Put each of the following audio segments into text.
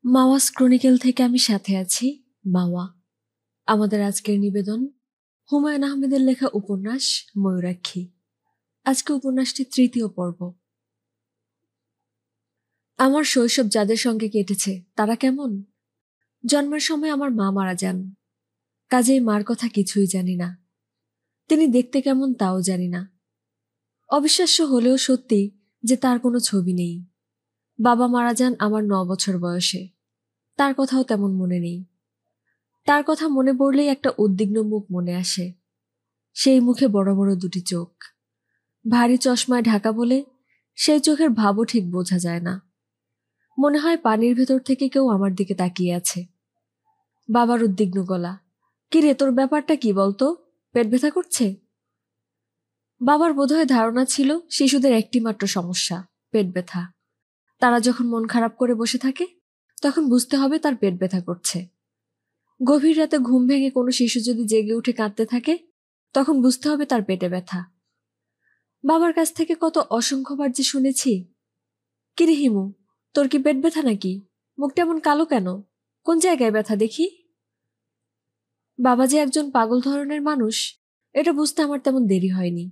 মাওয়াস ক্রনিকেল থেকে আমি সাথে আছি, মাওয়া। আমাদের আজকের নিবেদন হুমায়ুন আহমেদের লেখা উপন্যাস ময়ূরাক্ষী। আজকে উপন্যাসটি তৃতীয় পর্ব। আমার শৈশব যাদের সঙ্গে কেটেছে তারা কেমন? জন্মের সময় আমার মা মারা যান, কাজেই মার কথা কিছুই জানি না। তিনি দেখতে কেমন তাও জানি না। অবিশ্বাস্য হলেও সত্যি যে তার কোনো ছবি নেই। বাবা মারা যান আমার 9 বছর বয়সে, তার কথাও তেমন মনে নেই। তার কথা মনে পড়লেই একটা উদ্বিগ্ন মুখ মনে আসে। সেই মুখে বড় বড় দুটি চোখ, ভারী চশমায় ঢাকা বলে সেই চোখের ভাবও ঠিক বোঝা যায় না। মনে হয় পানির ভেতর থেকে কেউ আমার দিকে তাকিয়ে আছে। বাবার উদ্বিগ্ন গলা, কি রে তোর ব্যাপারটা কি বলতো, পেট ব্যথা করছে? বাবার বোধহয় ধারণা ছিল শিশুদের একটি মাত্র সমস্যা, পেট ব্যথা। তারা যখন মন খারাপ করে বসে থাকে তখন বুঝতে হবে তার পেট ব্যথা করছে। গভীর রাতে ঘুম ভেঙে কোনো শিশু যদি জেগে উঠে কাঁদতে থাকে তখন বুঝতে হবে তার পেটে ব্যথা। বাবার কাছ থেকে কত অসংখ্যবার যে শুনেছি, কিরে হিমু, তোর কি পেট ব্যথা নাকি? মুখটা এমন কালো কেন? কোন জায়গায় ব্যথা দেখি? বাবা যে একজন পাগল ধরনের মানুষ এটা বুঝতে আমার তেমন দেরি হয়নি।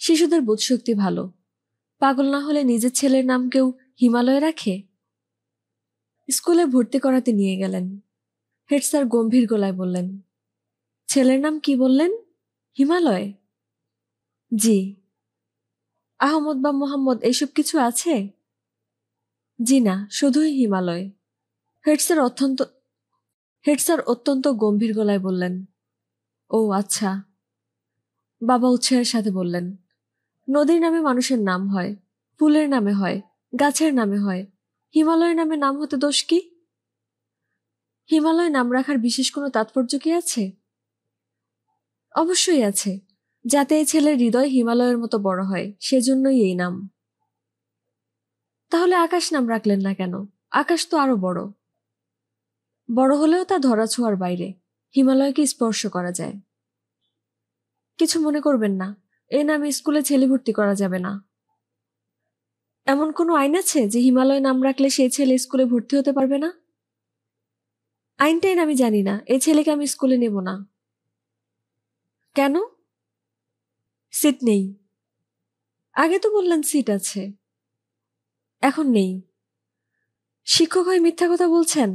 শিশুদের বোধশক্তি ভালো। পাগল না হলে নিজের ছেলের নাম কেউ হিমালয়ে রাখে? স্কুলে ভর্তি করাতে নিয়ে গেলেন। হেড স্যার গম্ভীর গলায় বললেন, ছেলের নাম কি বললেন? হিমালয়? জি। আহমদ বা মোহাম্মদ এইসব কিছু আছে? জি না, শুধুই হিমালয়। হেড স্যার অত্যন্ত গম্ভীর গলায় বললেন, ও আচ্ছা। বাবা উৎসাহের সাথে বললেন, নদীর নামে মানুষের নাম হয়, ফুলের নামে হয়, গাছের নামে হয়, হিমালয়ের নামে নাম হতে দোষ কি? হিমালয় নাম রাখার বিশেষ কোনো তাৎপর্য কি আছে? অবশ্যই আছে, যাতে এই ছেলের হৃদয় হিমালয়ের মতো বড় হয়, সেজন্যই এই নাম। তাহলে আকাশ নাম রাখলেন না কেন? আকাশ তো আরো বড়। বড় হলেও তা ধরাছোঁয়ার বাইরে, হিমালয়কে স্পর্শ করা যায়। কিছু মনে করবেন না, এই নামে স্কুলে ছেলে ভর্তি করা যাবে না। এমন কোনো আইন আছে যে হিমালয় নাম রাখলে সেই ছেলে স্কুলে ভর্তি হতে পারবে না? আইনটাই আমি জানি না, এই ছেলেকে আমি স্কুলে নেব না। কেন? সিট নেই। আগে তো বললেন সিট আছে। এখন নেই। শিক্ষক হয়ে মিথ্যা কথা বলছেন?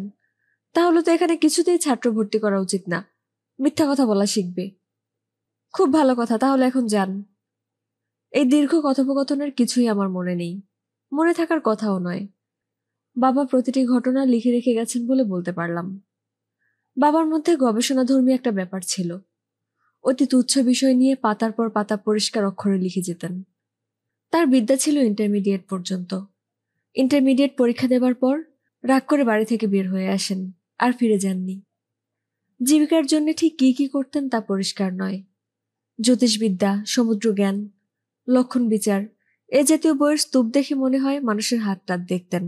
তাহলে তো এখানে কিছুতেই ছাত্র ভর্তি করা উচিত না। মিথ্যা কথা বলা শিখবে। খুব ভালো কথা, তাহলে এখন যান। এই দীর্ঘ কথোপকথনের কিছুই আমার মনে নেই, মনে থাকার কথাও নয়। বাবা প্রতিটি ঘটনা লিখে রেখে গেছেন বলে বলতে পারলাম। বাবার মধ্যে গবেষণাধর্মী একটা ব্যাপার ছিল। অতি তুচ্ছ বিষয় নিয়ে পাতার পর পাতা পরিষ্কার অক্ষরে লিখে যেতেন। তার বিদ্যা ছিল ইন্টারমিডিয়েট পর্যন্ত। ইন্টারমিডিয়েট পরীক্ষা দেবার পর রাগ করে বাড়ি থেকে বের হয়ে আসেন, আর ফিরে যাননি। জীবিকার জন্য ঠিক কি কি করতেন তা পরিষ্কার নয়। জ্যোতিষবিদ্যা, সমুদ্র জ্ঞান, লক্ষণ বিচার এ জাতীয় বইয়ের স্তূপ দেখে মনে হয় মানুষের হাত টাত দেখতেন।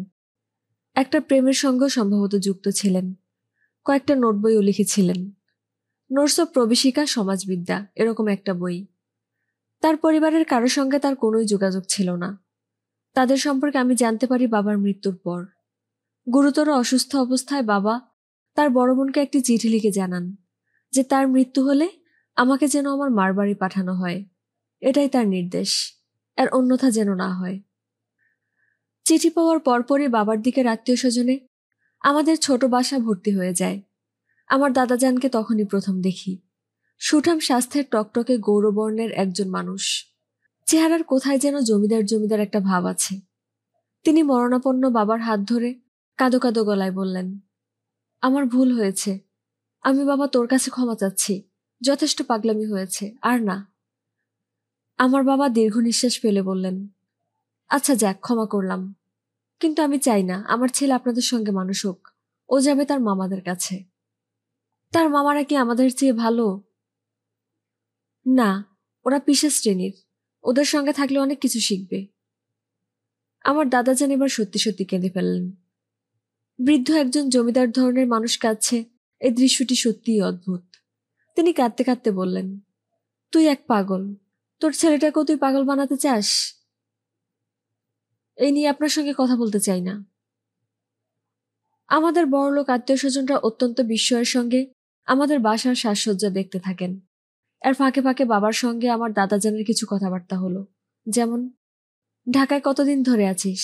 একটা প্রেমের সঙ্গে সম্ভবত যুক্ত ছিলেন। কয়েকটা নোট বইও লিখেছিলেন। নোটস অফ প্রবেশিকা সমাজবিদ্যা এরকম একটা বই। তার পরিবারের কারোর সঙ্গে তার কোনোই যোগাযোগ ছিল না। তাদের সম্পর্কে আমি জানতে পারি বাবার মৃত্যুর পর। গুরুতর অসুস্থ অবস্থায় বাবা তার বড় বোনকে একটি চিঠি লিখে জানান যে তার মৃত্যু হলে আমাকে যেন আমার মার বাড়ি পাঠানো হয়, এটাই তার নির্দেশ, আর অন্যথা যেন না হয়। চিঠি পাওয়ার পরপরই বাবার দিকের আত্মীয় স্বজনে আমাদের ছোট বাসা ভর্তি হয়ে যায়। আমার দাদাজানকে তখনই প্রথম দেখি। সুঠাম স্বাস্থ্যের টকটকে গৌরবর্ণের একজন মানুষ। চেহারার কোথায় যেন জমিদার জমিদার একটা ভাব আছে। তিনি মরণাপন্ন বাবার হাত ধরে কাঁদো কাঁদো গলায় বললেন, আমার ভুল হয়েছে, আমি বাবা তোর কাছে ক্ষমা চাচ্ছি, যথেষ্ট পাগলামি হয়েছে, আর না। আমার বাবা দীর্ঘ নিঃশ্বাস ফেলে বললেন, আচ্ছা যাক, ক্ষমা করলাম, কিন্তু আমি চাই না আমার ছেলে আপনাদের সঙ্গে মানুষ হোক। ও যাবে তার মামাদের কাছে। তার মামারা কি আমাদের চেয়ে ভালো? না, ওরা পিশাচ শ্রেণীর, ওদের সঙ্গে থাকলে অনেক কিছু শিখবে। আমার দাদাজান এবার সত্যি সত্যি কেঁদে ফেললেন। বৃদ্ধ একজন জমিদার ধরনের মানুষ কাঁদছে, এই দৃশ্যটি সত্যিই অদ্ভুত। তিনি কাঁদতে কাঁদতে বললেন, তুই এক পাগল, তোর ছেলেটাকেও তুই পাগল বানাতে চাস? এই নিয়ে আপনার সঙ্গে কথা বলতে চাই না। আমাদের বড়লোক আত্মীয় স্বজনরা অত্যন্ত বিস্ময়ের সঙ্গে আমাদের বাসার সাজসজ্জা দেখতে থাকেন। এর ফাঁকে ফাঁকে বাবার সঙ্গে আমার দাদাজানের কিছু কথাবার্তা হলো, যেমন, ঢাকায় কতদিন ধরে আছিস?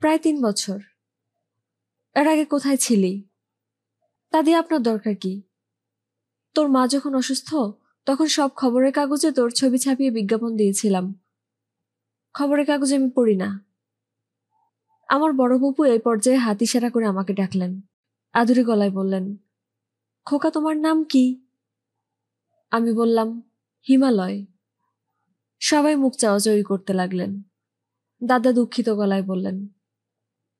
প্রায় 3 বছর। এর আগে কোথায় ছিলি? তা দিয়ে আপনার দরকার কি? তোর মা যখন অসুস্থ তখন সব খবরের কাগজে তোর ছবি ছাপিয়ে বিজ্ঞাপন দিয়েছিলাম। খবরের কাগজে আমি পড়ি না। আমার বড় বাবু এই পর্যায়ে হাত ইশারা করে আমাকে ডাকলেন। আদুরে গলায় বললেন, খোকা, তোমার নাম কি? আমি বললাম, হিমালয়। সবাই মুখ চাওয়াচাওয়ি করতে লাগলেন। দাদা দুঃখিত গলায় বললেন,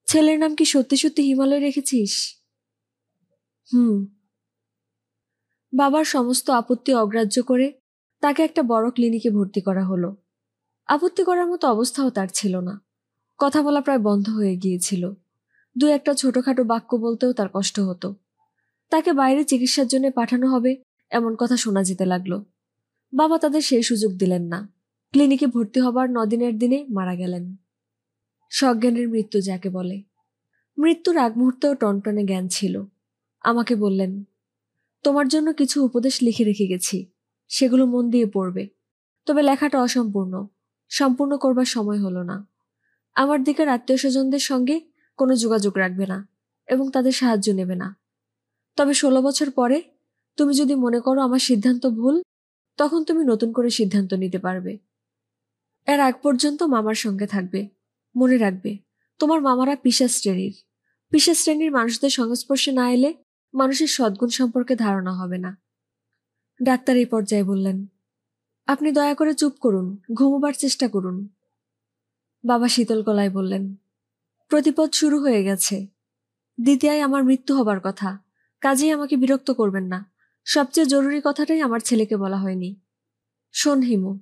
ছেলের নাম কি সত্যি সত্যি হিমালয় রেখেছিস? হুম। বাবার সমস্ত আপত্তি অগ্রাহ্য করে তাকে একটা বড় ক্লিনিকে ভর্তি করা হলো। আপত্তি করার মতো অবস্থাও তার ছিল না। কথা বলা প্রায় বন্ধ হয়ে গিয়েছিল। দু একটা ছোটখাটো বাক্য বলতেও তার কষ্ট হতো। তাকে বাইরে চিকিৎসার জন্য পাঠানো হবে এমন কথা শোনা যেতে লাগলো। বাবা তাদের সেই সুযোগ দিলেন না। ক্লিনিকে ভর্তি হবার 9 দিনের দিনে মারা গেলেন। সজ্ঞানের মৃত্যু যাকে বলে। মৃত্যুর আগ মুহূর্তেও টনটনে জ্ঞান ছিল। আমাকে বললেন, তোমার জন্য কিছু উপদেশ লিখে রেখে গেছি, সেগুলো মন দিয়ে পড়বে। তবে লেখাটা অসম্পূর্ণ, সম্পূর্ণ করবার সময় হলো না। আমার দিকের আত্মীয় স্বজনদের সঙ্গে কোনো যোগাযোগ রাখবে না এবং তাদের সাহায্য নেবে না। তবে 16 বছর পরে তুমি যদি মনে করো আমার সিদ্ধান্ত ভুল, তখন তুমি নতুন করে সিদ্ধান্ত নিতে পারবে। এর আগ পর্যন্ত মামার সঙ্গে থাকবে। মনে রাখবে, তোমার মামারা পিশাচ শ্রেণীর মানুষদের সংস্পর্শে না এলে মানুষের সদ্গুণ সম্পর্কে ধারণা হবে না। ডাক্তার এই পর্যায়ে বললেন, আপনি দয়া করে চুপ করুন, ঘুমোবার চেষ্টা করুন। বাবা শীতল গলায় বললেন, প্রতিপদ শুরু হয়ে গেছে। দ্বিতীয়ায় আমার মৃত্যু হবার কথা, কাজেই আমাকে বিরক্ত করবেন না। সবচেয়ে জরুরি কথাটাই আমার ছেলেকে বলা হয়নি। শোন হিমু,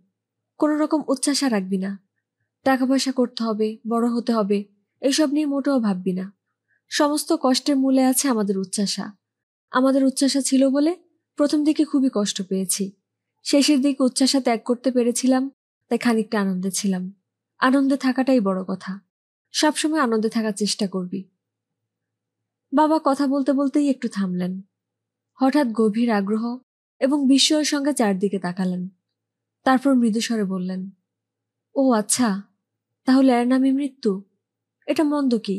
কোনো রকম উচ্চাশা রাখবি না। টাকা পয়সা করতে হবে, বড় হতে হবে, এসব নিয়ে মোটেও ভাববি না। সমস্ত কষ্টের মূলে আছে আমাদের উচ্চাশা। আমাদের উচ্চাশা ছিল বলে প্রথম দিকে খুবই কষ্ট পেয়েছি। শেষের দিকে উচ্চাশা ত্যাগ করতে পেরেছিলাম, তাই খানিকটা আনন্দে ছিলাম। আনন্দে থাকাটাই বড় কথা। সবসময় আনন্দে থাকার চেষ্টা করবি। বাবা কথা বলতে বলতেই একটু থামলেন। হঠাৎ গভীর আগ্রহ এবং বিস্ময়ের সঙ্গে চারদিকে তাকালেন। তারপর মৃদুস্বরে বললেন, ও আচ্ছা, তাহলে এর নামই মৃত্যু? এটা মন্দ কি?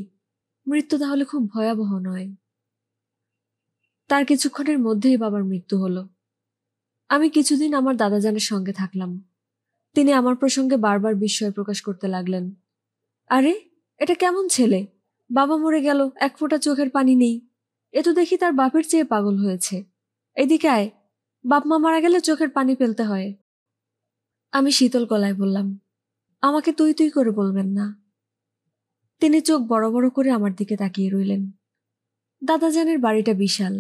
মৃত্যু তাহলে খুব ভয়াবহ নয়? তার কিছুক্ষণের মধ্যেই বাবার মৃত্যু হলো। আমি কিছুদিন আমার দাদাজানের সঙ্গে থাকলাম। তিনি আমার প্রসঙ্গে বারবার বিস্ময় প্রকাশ করতে লাগলেন। আরে, এটা কেমন ছেলে? বাবা মরে গেল, এক ফোঁটা চোখের পানি নেই। এ তো দেখি তার বাপের চেয়ে পাগল হয়েছে। এদিকে আয়, বাপ মা মারা গেলে চোখের পানি ফেলতে হয়। আমি শীতল গলায় বললাম, আমাকে তুই তুই করে বলবেন না। তিনি চোখ বড় বড় করে আমার দিকে তাকিয়ে রইলেন। দাদাজানের বাড়িটা বিশাল।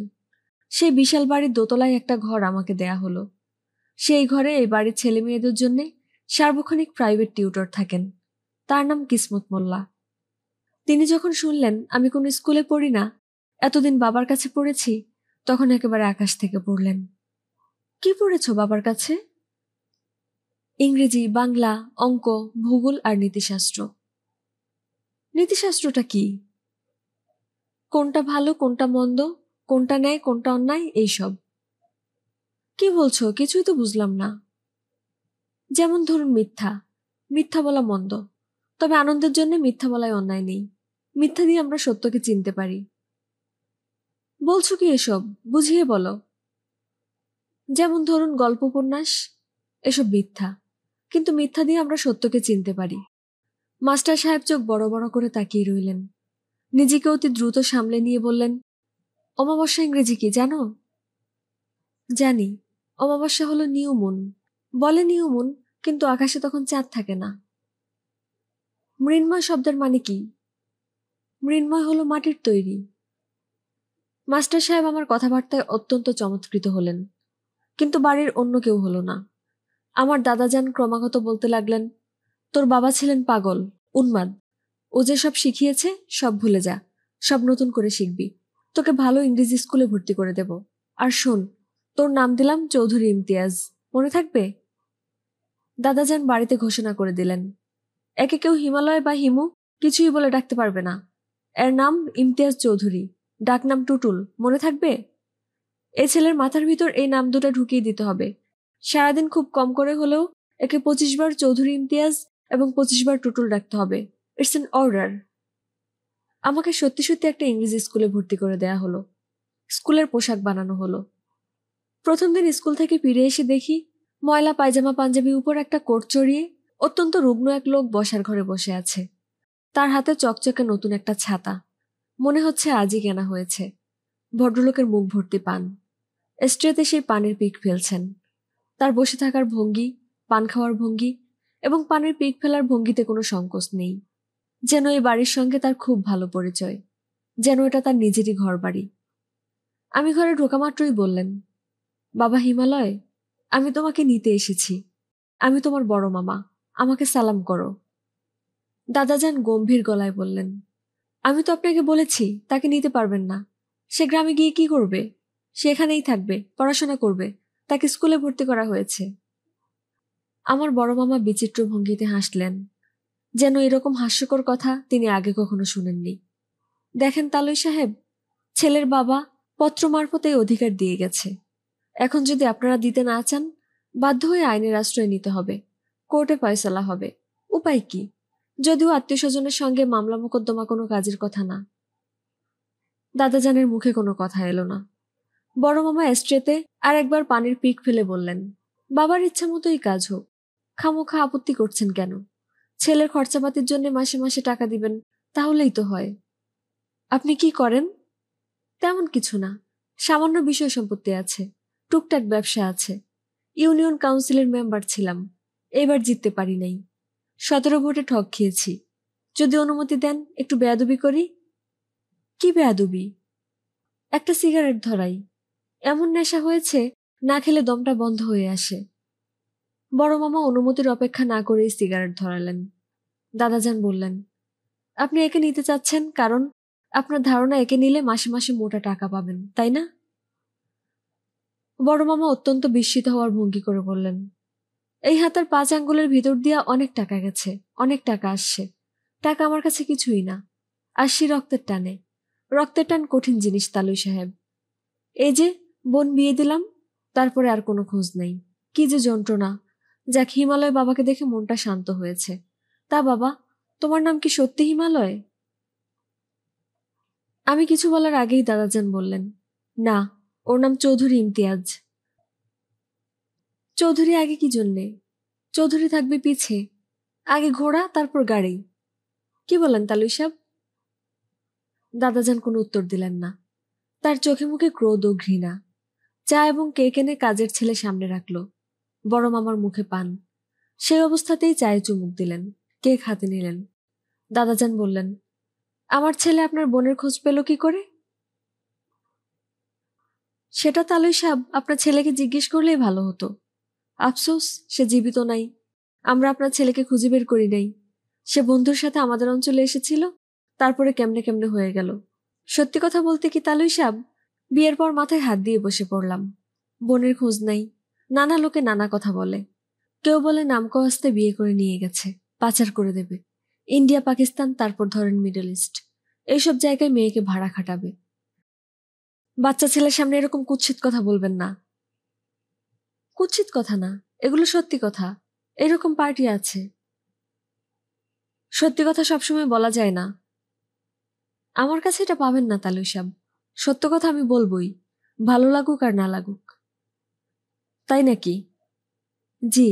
সেই বিশাল বাড়ির দোতলায় একটা ঘর আমাকে দেয়া হলো। সেই ঘরে এই বাড়ির ছেলে মেয়েদের জন্য সার্বক্ষণিক প্রাইভেট টিউটর থাকেন। তার নাম কিসমত মোল্লা। তিনি যখন শুনলেন আমি কোনো স্কুলে পড়ি না, এতদিন বাবার কাছে পড়েছি, তখন একেবারে আকাশ থেকে পড়লেন। কি পড়েছ বাবার কাছে? ইংরেজি, বাংলা, অঙ্ক, ভূগোল আর নীতিশাস্ত্র। নীতিশাস্ত্রটা কি? কোনটা ভালো, কোনটা মন্দ, কোনটা ন্যায়, কোনটা অন্যায়, এইসব। কি বলছো? কিছুই তো বুঝলাম না। যেমন ধরুন মিথ্যা। মিথ্যা বলা মন্দ, তবে আনন্দের জন্য মিথ্যা বলায় অন্যায় নেই। মিথ্যা দিয়ে আমরা সত্যকে চিনতে পারি। বলছো কি এসব? বুঝিয়ে বলো। যেমন ধরুন গল্প, উপন্যাস, এসব মিথ্যা, কিন্তু মিথ্যা দিয়ে আমরা সত্যকে চিনতে পারি। মাস্টার সাহেব চোখ বড় বড় করে তাকিয়ে রইলেন। নিজেকে অতি দ্রুত সামলে নিয়ে বললেন, অমাবস্যা ইংরেজি কি জানো? জানি, অমাবস্যা হলো নিউ মুন। বলে নিউ মুন, কিন্তু আকাশে তখন চাঁদ থাকে না। মৃন্ময় শব্দের মানে কি? মৃন্ময় হলো মাটির তৈরি। মাস্টার সাহেব আমার কথাবার্তায় অত্যন্ত চমৎকৃত হলেন, কিন্তু বাড়ির অন্য কেউ হলো না। আমার দাদাজান ক্রমাগত বলতে লাগলেন, তোর বাবা ছিলেন পাগল, উন্মাদ। ও যে সব শিখিয়েছে সব ভুলে যা, সব নতুন করে শিখবি। তোকে ভালো ইংরেজি স্কুলে ভর্তি করে দেব। আর শোন, তোর নাম দিলাম চৌধুরী ইমতিয়াজ, মনে থাকবে? দাদাজান বাড়িতে ঘোষণা করে দিলেন, একে কেউ হিমালয় বা হিমু কিছুই বলে ডাকতে পারবে না। এর নাম ইমতিয়াজ চৌধুরী, ডাকনাম টুটুল, মনে থাকবে? এই ছেলের মাথার ভিতর এই নাম দুটো ঢুকিয়ে দিতে হবে। সারাদিন খুব কম করে হলেও একে 25 বার চৌধুরী ইমতিয়াজ এবং 25 বার টুটুল ডাকতে হবে। It's an order. আমাকে সত্যি সত্যি একটা ইংরেজি স্কুলে ভর্তি করে দেয়া হলো। স্কুলের পোশাক বানানো হলো। প্রথম দিন স্কুল থেকে ফিরে এসে দেখি ময়লা পায়জামা পাঞ্জাবি উপর একটা কোট চড়িয়ে অত্যন্ত রুগ্ন এক লোক বসার ঘরে বসে আছে। তার হাতে চকচকে নতুন একটা ছাতা, মনে হচ্ছে আজই কেনা হয়েছে। ভদ্রলোকের মুখ ভর্তি পান, স্ট্রেতে সেই পানের পিক ফেলছেন। তার বসে থাকার ভঙ্গি, পান খাওয়ার ভঙ্গি এবং পানের পিক ফেলার ভঙ্গিতে কোনো সংকোচ নেই। যেন এই বাড়ির সঙ্গে তার খুব ভালো পরিচয়, যেন এটা তার নিজেরই ঘর বাড়ি। আমি ঘরে ঢোকা মাত্রই বললেন, বাবা হিমালয়, আমি তোমাকে নিতে এসেছি। আমি তোমার বড় মামা, আমাকে সালাম করো। দাদাজান গম্ভীর গলায় বললেন, আমি তো আপনাকে বলেছি তাকে নিতে পারবেন না। সে গ্রামে গিয়ে কি করবে? সে এখানেই থাকবে, পড়াশোনা করবে, তাকে স্কুলে ভর্তি করা হয়েছে। আমার বড় মামা বিচিত্র ভঙ্গিতে হাসলেন, যেন এরকম হাস্যকর কথা তিনি আগে কখনো শুনেননি। দেখেন তালুই সাহেব, ছেলের বাবা পত্র মারফত এই অধিকার দিয়ে গেছে। এখন যদি আপনারা দিতে না চান, বাধ্য হয়ে আইনের আশ্রয় নিতে হবে, কোর্টে ফয়সালা হবে। উপায় কি? যদিও আত্মীয় স্বজনের সঙ্গে মামলা মোকদ্দমা কোনো কাজের কথা না। দাদাজানের মুখে কোনো কথা এলো না। বড় মামা স্ট্রেতে আর একবার পানির পিক ফেলে বললেন, বাবার ইচ্ছা মতোই কাজ হোক, খামোখা আপত্তি করছেন কেন? ছেলের খরচাপাতির জন্য মাসে মাসে টাকা দিবেন, তাহলেই তো হয়। আপনি কি করেন? তেমন কিছু না, সামান্য বিষয় সম্পত্তি আছে, টুকটাক ব্যবসা আছে। ইউনিয়ন কাউন্সিলের মেম্বার ছিলাম, এবার জিততে পারি নাই। 17 ভোটে ঠক খেয়েছি। যদি অনুমতি দেন একটু বেয়াদবি করি। কি বেয়াদবি? একটা সিগারেট ধরাই। এমন নেশা হয়েছে, না খেলে দমটা বন্ধ হয়ে আসে। বড় মামা অনুমতির অপেক্ষা না করেই সিগারেট ধরালেন। দাদাজান বললেন, আপনি একে নিতে চাচ্ছেন কারণ আপনার ধারণা একে নিলে মাসে মাসে মোটা টাকা পাবেন, তাই না? বড় মামা অত্যন্ত বিস্মিত হওয়ার ভঙ্গি করে বললেন, এই হাতের 5 আঙ্গুলের ভিতর দিয়া অনেক টাকা গেছে, অনেক টাকা আসছে। টাকা আমার কাছে কিছুই না, আসছি রক্তের টানে। রক্তের টান কঠিন জিনিস তালুই সাহেব। এই যে বোন বিয়ে দিলাম, তারপরে আর কোনো খোঁজ নেই। কি যে যন্ত্রণা! যাক, হিমালয় বাবাকে দেখে মনটা শান্ত হয়েছে। তা বাবা, তোমার নাম কি সত্যি হিমালয়? আমি কিছু বলার আগেই দাদাজান বললেন, না, ওর নাম চৌধুরী ইমতিয়াজ। চৌধুরী আগে কি জন্যে? চৌধুরী থাকবে পিছে, আগে ঘোড়া তারপর গাড়ি। কি বলেন তালুই সাহেব? দাদাজান কোনো উত্তর দিলেন না। তার চোখে মুখে ক্রোধ ও ঘৃণা। চা এবং কেক এনে কাজের ছেলে সামনে রাখল। বড় মামার মুখে পান। সেই অবস্থাতেই চায়ে চুমুক দিলেন, কেক হাতে নিলেন। দাদাজান বললেন, আমার ছেলে আপনার বোনের খোঁজ পেল কি করে? সেটা তালুই সাহেব আপনার ছেলেকে জিজ্ঞেস করলেই ভালো হতো। আফসোস, সে জীবিত নাই। আমরা আপনার ছেলেকে খুঁজে বের করি নাই। সে বন্ধুর সাথে আমাদের অঞ্চলে এসেছিল, তারপরে কেমনে কেমনে হয়ে গেল। সত্যি কথা বলতে কি তালুই সাহেব, বিয়ের পর মাথায় হাত দিয়ে বসে পড়লাম। বোনের খোঁজ নাই। নানা লোকে নানা কথা বলে। কেউ বলে নামক হস্তে বিয়ে করে নিয়ে গেছে, পাচার করে দেবে। ইন্ডিয়া, পাকিস্তান, তারপর ধরেন মিডল ইস্ট, এইসব জায়গায় মেয়েকে ভাড়া খাটাবে। বাচ্চা ছেলের সামনে এরকম কুৎসিত কথা বলবেন না। কুৎসিত কথা না, এগুলো সত্যি কথা। এরকম পার্টি আছে। সত্যি কথা সবসময় বলা যায় না। আমার কাছে এটা পাবেন না তালুই সাহেব। সত্য কথা আমি বলবই, ভালো লাগুক আর না লাগুক। তাই নাকি? জি।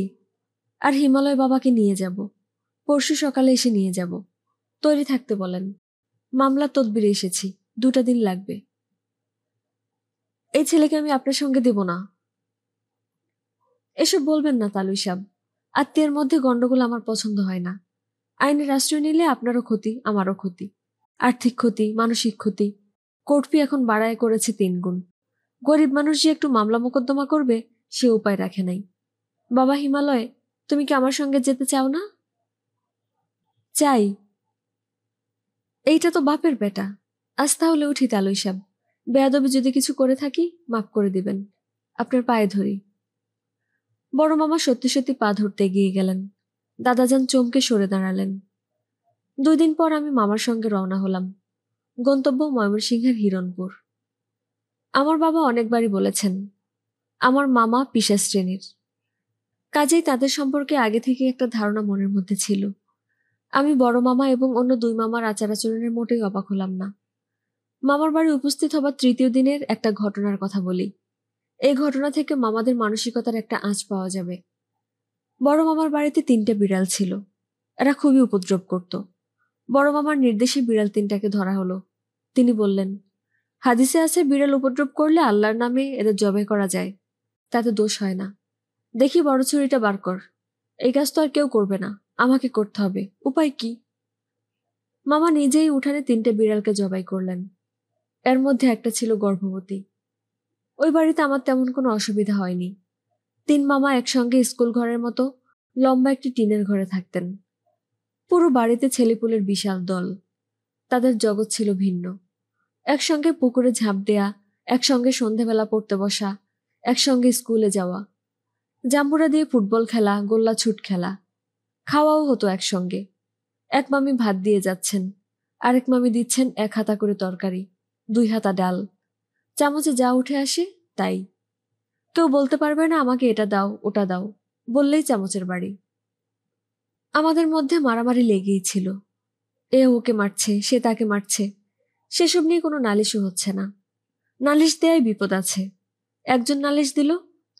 আর হিমালয় বাবাকে নিয়ে যাব। পরশু সকালে এসে নিয়ে যাব। তৈরি থাকতে বলেন। মামলা তদবিরে এসেছি, 2টা দিন লাগবে। এই ছেলেকে আমি আপনার সঙ্গে দেব না। এসব বলবেন না তালুই সাহেব। আত্মীয়ের মধ্যে গন্ডগোল আমার পছন্দ হয় না। আইনের আশ্রয় নিলে আপনারও ক্ষতি, আমারও ক্ষতি। আর্থিক ক্ষতি, মানসিক ক্ষতি। কোর্ট ফি এখন বাড়ায় করেছে 3 গুণ। গরিব মানুষ যে একটু মামলা মোকদ্দমা করবে, সে উপায় রাখে নাই। বাবা হিমালয়, তুমি কি আমার সঙ্গে যেতে চাও না? চাই। এইটা তো বাপের বেটা। আজ তাহলে উঠি তালুই সাহেব। বেয়াদবি যদি কিছু করে থাকি, মাফ করে দিবেন। আপনার পায়ে ধরি। বড় মামা সত্যি সত্যি পা ধরতে এগিয়ে গেলেন। দাদাজান চমকে সরে দাঁড়ালেন। 2 দিন পর আমি মামার সঙ্গে রওনা হলাম। গন্তব্য ময়মনসিংহের হিরণপুর। আমার বাবা অনেকবারই বলেছেন আমার মামা পিশাচ শ্রেণীর, কাজেই তাদের সম্পর্কে আগে থেকে একটা ধারণা মনের মধ্যে ছিল। আমি বড় মামা এবং অন্য দুই মামার আচার আচরণের মোটেই অবাক হলাম না। মামার বাড়ি উপস্থিত হবার তৃতীয় দিনের একটা ঘটনার কথা বলি। এই ঘটনা থেকে মামাদের মানসিকতার একটা আঁচ পাওয়া যাবে। বড় মামার বাড়িতে 3টে বিড়াল ছিল। এরা খুবই উপদ্রব করত। বড় মামার নির্দেশে বিড়াল 3টাকে ধরা হলো। তিনি বললেন, হাদিসে আছে বিড়াল উপদ্রব করলে আল্লাহর নামে এদের জবাই করা যায়, তাতে দোষ হয় না। দেখি বড় ছুরিটা বার কর। এই কাজ তো আর কেউ করবে না, আমাকে করতে হবে। উপায় কি? মামা নিজেই উঠানে 3টে বিড়ালকে জবাই করলেন। এর মধ্যে একটা ছিল গর্ভবতী। ওই বাড়িতে আমার তেমন কোনো অসুবিধা হয়নি। 3 মামা একসঙ্গে স্কুল ঘরের মতো লম্বা একটি টিনের ঘরে থাকতেন। পুরো বাড়িতে ছেলেপুলের বিশাল দল। তাদের জগৎ ছিল ভিন্ন। একসঙ্গে পুকুরে ঝাঁপ দেয়া, একসঙ্গে সন্ধেবেলা পড়তে বসা, একসঙ্গে স্কুলে যাওয়া, জাম্বুরা দিয়ে ফুটবল খেলা, গোল্লা ছুট খেলা। খাওয়াও হতো একসঙ্গে। এক মামি ভাত দিয়ে যাচ্ছেন, আরেক মামি দিচ্ছেন 1 হাতা করে তরকারি, 2 হাতা ডাল। চামচে যা উঠে আসে তাই। কেউ বলতে পারবে না আমাকে এটা দাও ওটা দাও, বললেই চামচের বাড়ি। আমাদের মধ্যে মারামারি লেগেই ছিল। এ ওকে মারছে, সে তাকে মারছে। সেসব নিয়ে কোনো নালিশও হচ্ছে না। নালিশ দেয়াই বিপদ আছে। একজন নালিশ দিল,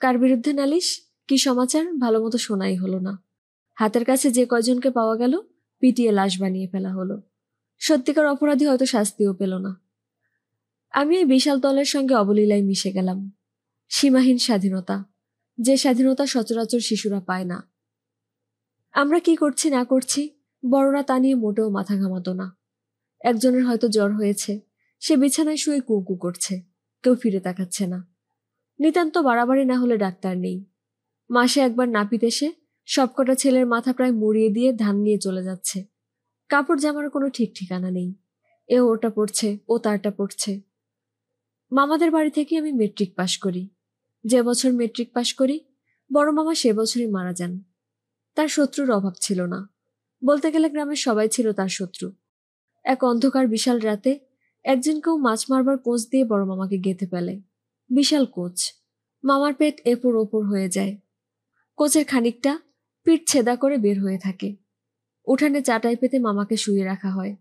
কার বিরুদ্ধে নালিশ, কি সমাচার ভালো মতো শোনাই হলো না। হাতের কাছে যে কয়জনকে পাওয়া গেল পিটিয়ে লাশ বানিয়ে ফেলা হলো। সত্যিকার অপরাধী হয়তো শাস্তিও পেল না। আমি এই বিশাল দলের সঙ্গে অবলীলায় মিশে গেলাম। সীমাহীন স্বাধীনতা, যে স্বাধীনতা সচরাচর শিশুরা পায় না। আমরা কি করছি না করছি বড়রা তা নিয়ে মোটেও মাথা ঘামাতো না। একজনের হয়তো জ্বর হয়েছে, সে বিছানায় শুয়ে কুকু করছে, কেউ ফিরে তাকাচ্ছে না। নিতান্ত বাড়াবাড়ি না হলে ডাক্তার নেই। মাসে একবার নাপিত এসে সবকটা ছেলের মাথা প্রায় মুড়িয়ে দিয়ে ধান নিয়ে চলে যাচ্ছে। কাপড় জামার কোনো ঠিক ঠিকানা নেই। এ ওটা পড়ছে, ও তারটা পড়ছে। মামাদের বাড়ি থেকে আমি মেট্রিক পাশ করি। যে বছর মেট্রিক পাশ করি বড় মামা সে বছরই মারা যান। তার শত্রুর অভাব ছিল না। বলতে গেলে গ্রামের সবাই ছিল তার শত্রু। এক অন্ধকার বিশাল রাতে একজন কেউ মাছ মারবার কোঁচ দিয়ে বড় মামাকে গেঁথে ফেলে। বিশাল কোঁচ। মামার পেট এপর ওপর হয়ে যায়। কোচের খানিকটা পিঠ ছেদা করে বের হয়ে থাকে। উঠানে চাটাই পেতে মামাকে শুয়ে রাখা হয়।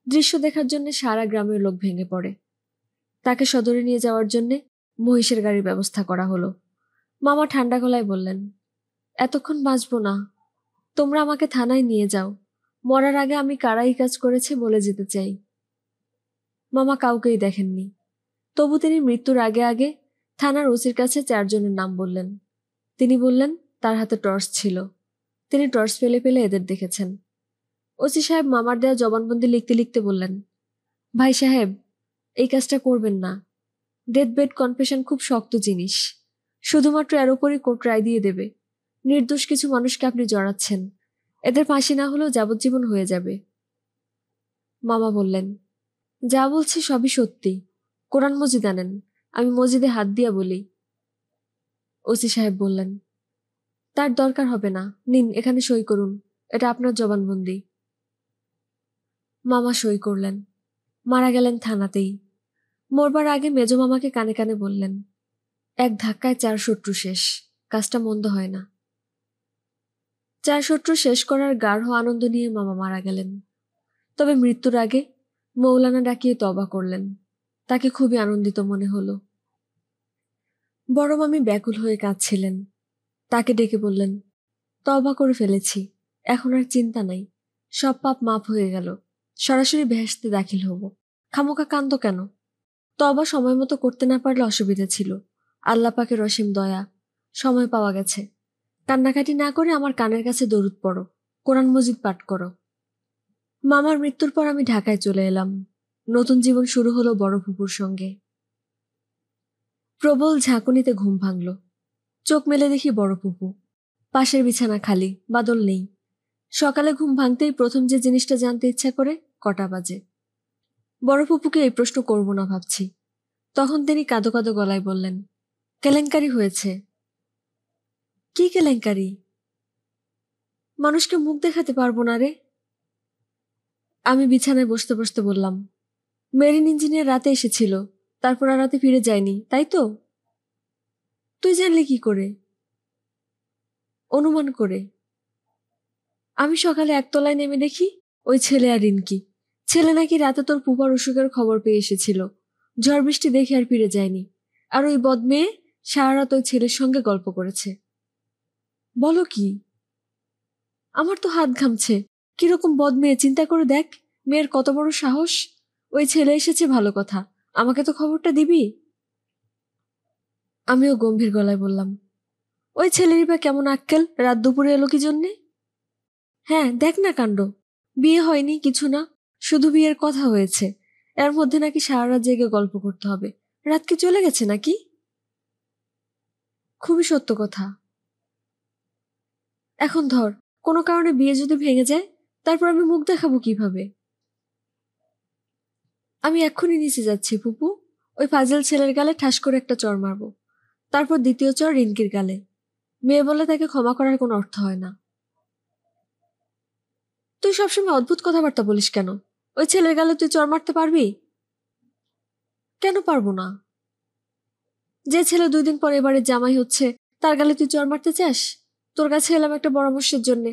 দৃশ্য দেখার জন্য সারা গ্রামের লোক ভেঙে পড়ে। তাকে সদরে নিয়ে যাওয়ার জন্য মহিষের গাড়ির ব্যবস্থা করা হলো। মামা ঠান্ডা গলায় বললেন, এতক্ষণ বাঁচবো না, তোমরা আমাকে থানায় নিয়ে যাও। মরার আগে আমি কারাই কাজ করেছে বলে যেতে চাই। মামা কাউকেই দেখেননি। তবু তিনি মৃত্যুর আগে আগে থানার ওসির কাছে 4 জনের নাম বললেন। তিনি বললেন তার হাতে টর্চ ছিল। তিনি টর্চ ফেলে ফেলে এদের দেখেছেন। ওসি সাহেব মামার দেয়া জবানবন্দি লিখতে লিখতে বললেন, ভাই সাহেব, এই কাজটা করবেন না। ডেথ বেড কনফেশন খুব শক্ত জিনিস। শুধুমাত্র এর ওপরই কোর্ট রায় দিয়ে দেবে। নির্দোষ কিছু মানুষকে আপনি জড়াচ্ছেন। এদের ফাঁসি না হলেও যাবজ্জীবন হয়ে যাবে। মামা বললেন, যা বলছি সবই সত্যি। কোরআন মজিদ আনেন, আমি মজিদে হাত দিয়া বলি। ওসি সাহেব বললেন, তার দরকার হবে না, নিন এখানে সই করুন, এটা আপনার জবানবন্দি। মামা সই করলেন। মারা গেলেন থানাতেই। মরবার আগে মেজো মামাকে কানে কানে বললেন, এক ধাক্কায় 4 শত্রু শেষ, কাজটা মন্দ হয় না। 4 শত্রু শেষ করার গাঢ় আনন্দ নিয়ে মামা মারা গেলেন। তবে মৃত্যুর আগে মৌলানা ডাকিয়ে তওবা করলেন। তাকে খুবই আনন্দিত মনে হলো। বড় মামি ব্যাকুল হয়ে কাঁদছিলেন। তাকে ডেকে বললেন, তওবা করে ফেলেছি, এখন আর চিন্তা নাই, সব পাপ মাফ হয়ে গেল, সরাসরি বেহেশতে দাখিল হব। খামোকা কান্দ কেন? তওবা সময় মতো করতে না পারলে অসুবিধা ছিল। আল্লাহ পাকের অসীম দয়া, সময় পাওয়া গেছে। কান্নাকাটি না করে আমার কানের কাছে দরুদ পড়ো, কোরআন মজিদ পাঠ করো। মামার মৃত্যুর পর আমি ঢাকায় চলে এলাম। নতুন জীবন শুরু হলো বড় ফুপুর সঙ্গে। প্রবল ঝাঁকুনিতে ঘুম ভাঙল। চোখ মেলে দেখি বড় ফুপু। পাশের বিছানা খালি, বাদল নেই। সকালে ঘুম ভাঙতেই প্রথম যে জিনিসটা জানতে ইচ্ছা করে কটা বাজে। বড় ফুপুকে এই প্রশ্ন করব না ভাবছি। তখন তিনি কাঁদো কাঁদো গলায় বললেন, কেলেঙ্কারি হয়েছে। কি কেলেঙ্কারি? মানুষকে মুখ দেখাতে পারবো না রে। আমি বিছানায় বসতে বসতে বললাম, মেরিন ইঞ্জিনিয়ার রাতে এসেছিল, তারপর আর রাতে ফিরে যায়নি, তাই তো? তুই জানলি কি করে? অনুমান করে। আমি সকালে একতলায় নেমে দেখি ওই ছেলে আর রিনকি। ছেলে নাকি রাতে তোর ফুফার অসুখের খবর পেয়ে এসেছিল, ঝড় বৃষ্টি দেখে আর ফিরে যায়নি। আর ওই বদমেয়ে সারা রাত ওই ছেলের সঙ্গে গল্প করেছে। বলো কি? আমার তো হাত ঘামছে। কিরকম বদমেয়ে চিন্তা করে দেখ, মেয়ের কত বড় সাহস। ওই ছেলে এসেছে ভালো কথা, আমাকে তো খবরটা দিবি। আমিও গম্ভীর গলায় বললাম, ওই ছেলেরই বা কেমন আক্কেল, রাত দুপুরে এলো কি জন্যে? হ্যাঁ, দেখ না কাণ্ড। বিয়ে হয়নি, কিছু না, শুধু বিয়ের কথা হয়েছে। এর মধ্যে নাকি সারা রাত জেগে গল্প করতে হবে। রাত কি চলে গেছে নাকি? খুবই সত্য কথা। এখন ধর, কোনো কারণে বিয়ে যদি ভেঙে যায়, তারপর আমি মুখ দেখাবো কিভাবে? আমি এক্ষুনি নিচে যাচ্ছি ফুপু। ওই ফাজিল ছেলের গালে ঠাস করে একটা চড় মারবো। তারপর দ্বিতীয় চড় রিনকির গালে। মেয়ে বলে তাকে ক্ষমা করার কোনো অর্থ হয় না। তুই সবসময় অদ্ভুত কথাবার্তা বলিস কেন? ওই ছেলের গালে তুই চড় মারতে পারবি? কেন পারবো না? যে ছেলে 2 দিন পর এবারে জামাই হচ্ছে, তার গালে তুই চড় মারতে চাস? তোর কাছে এলাম একটা পরামর্শের জন্যে।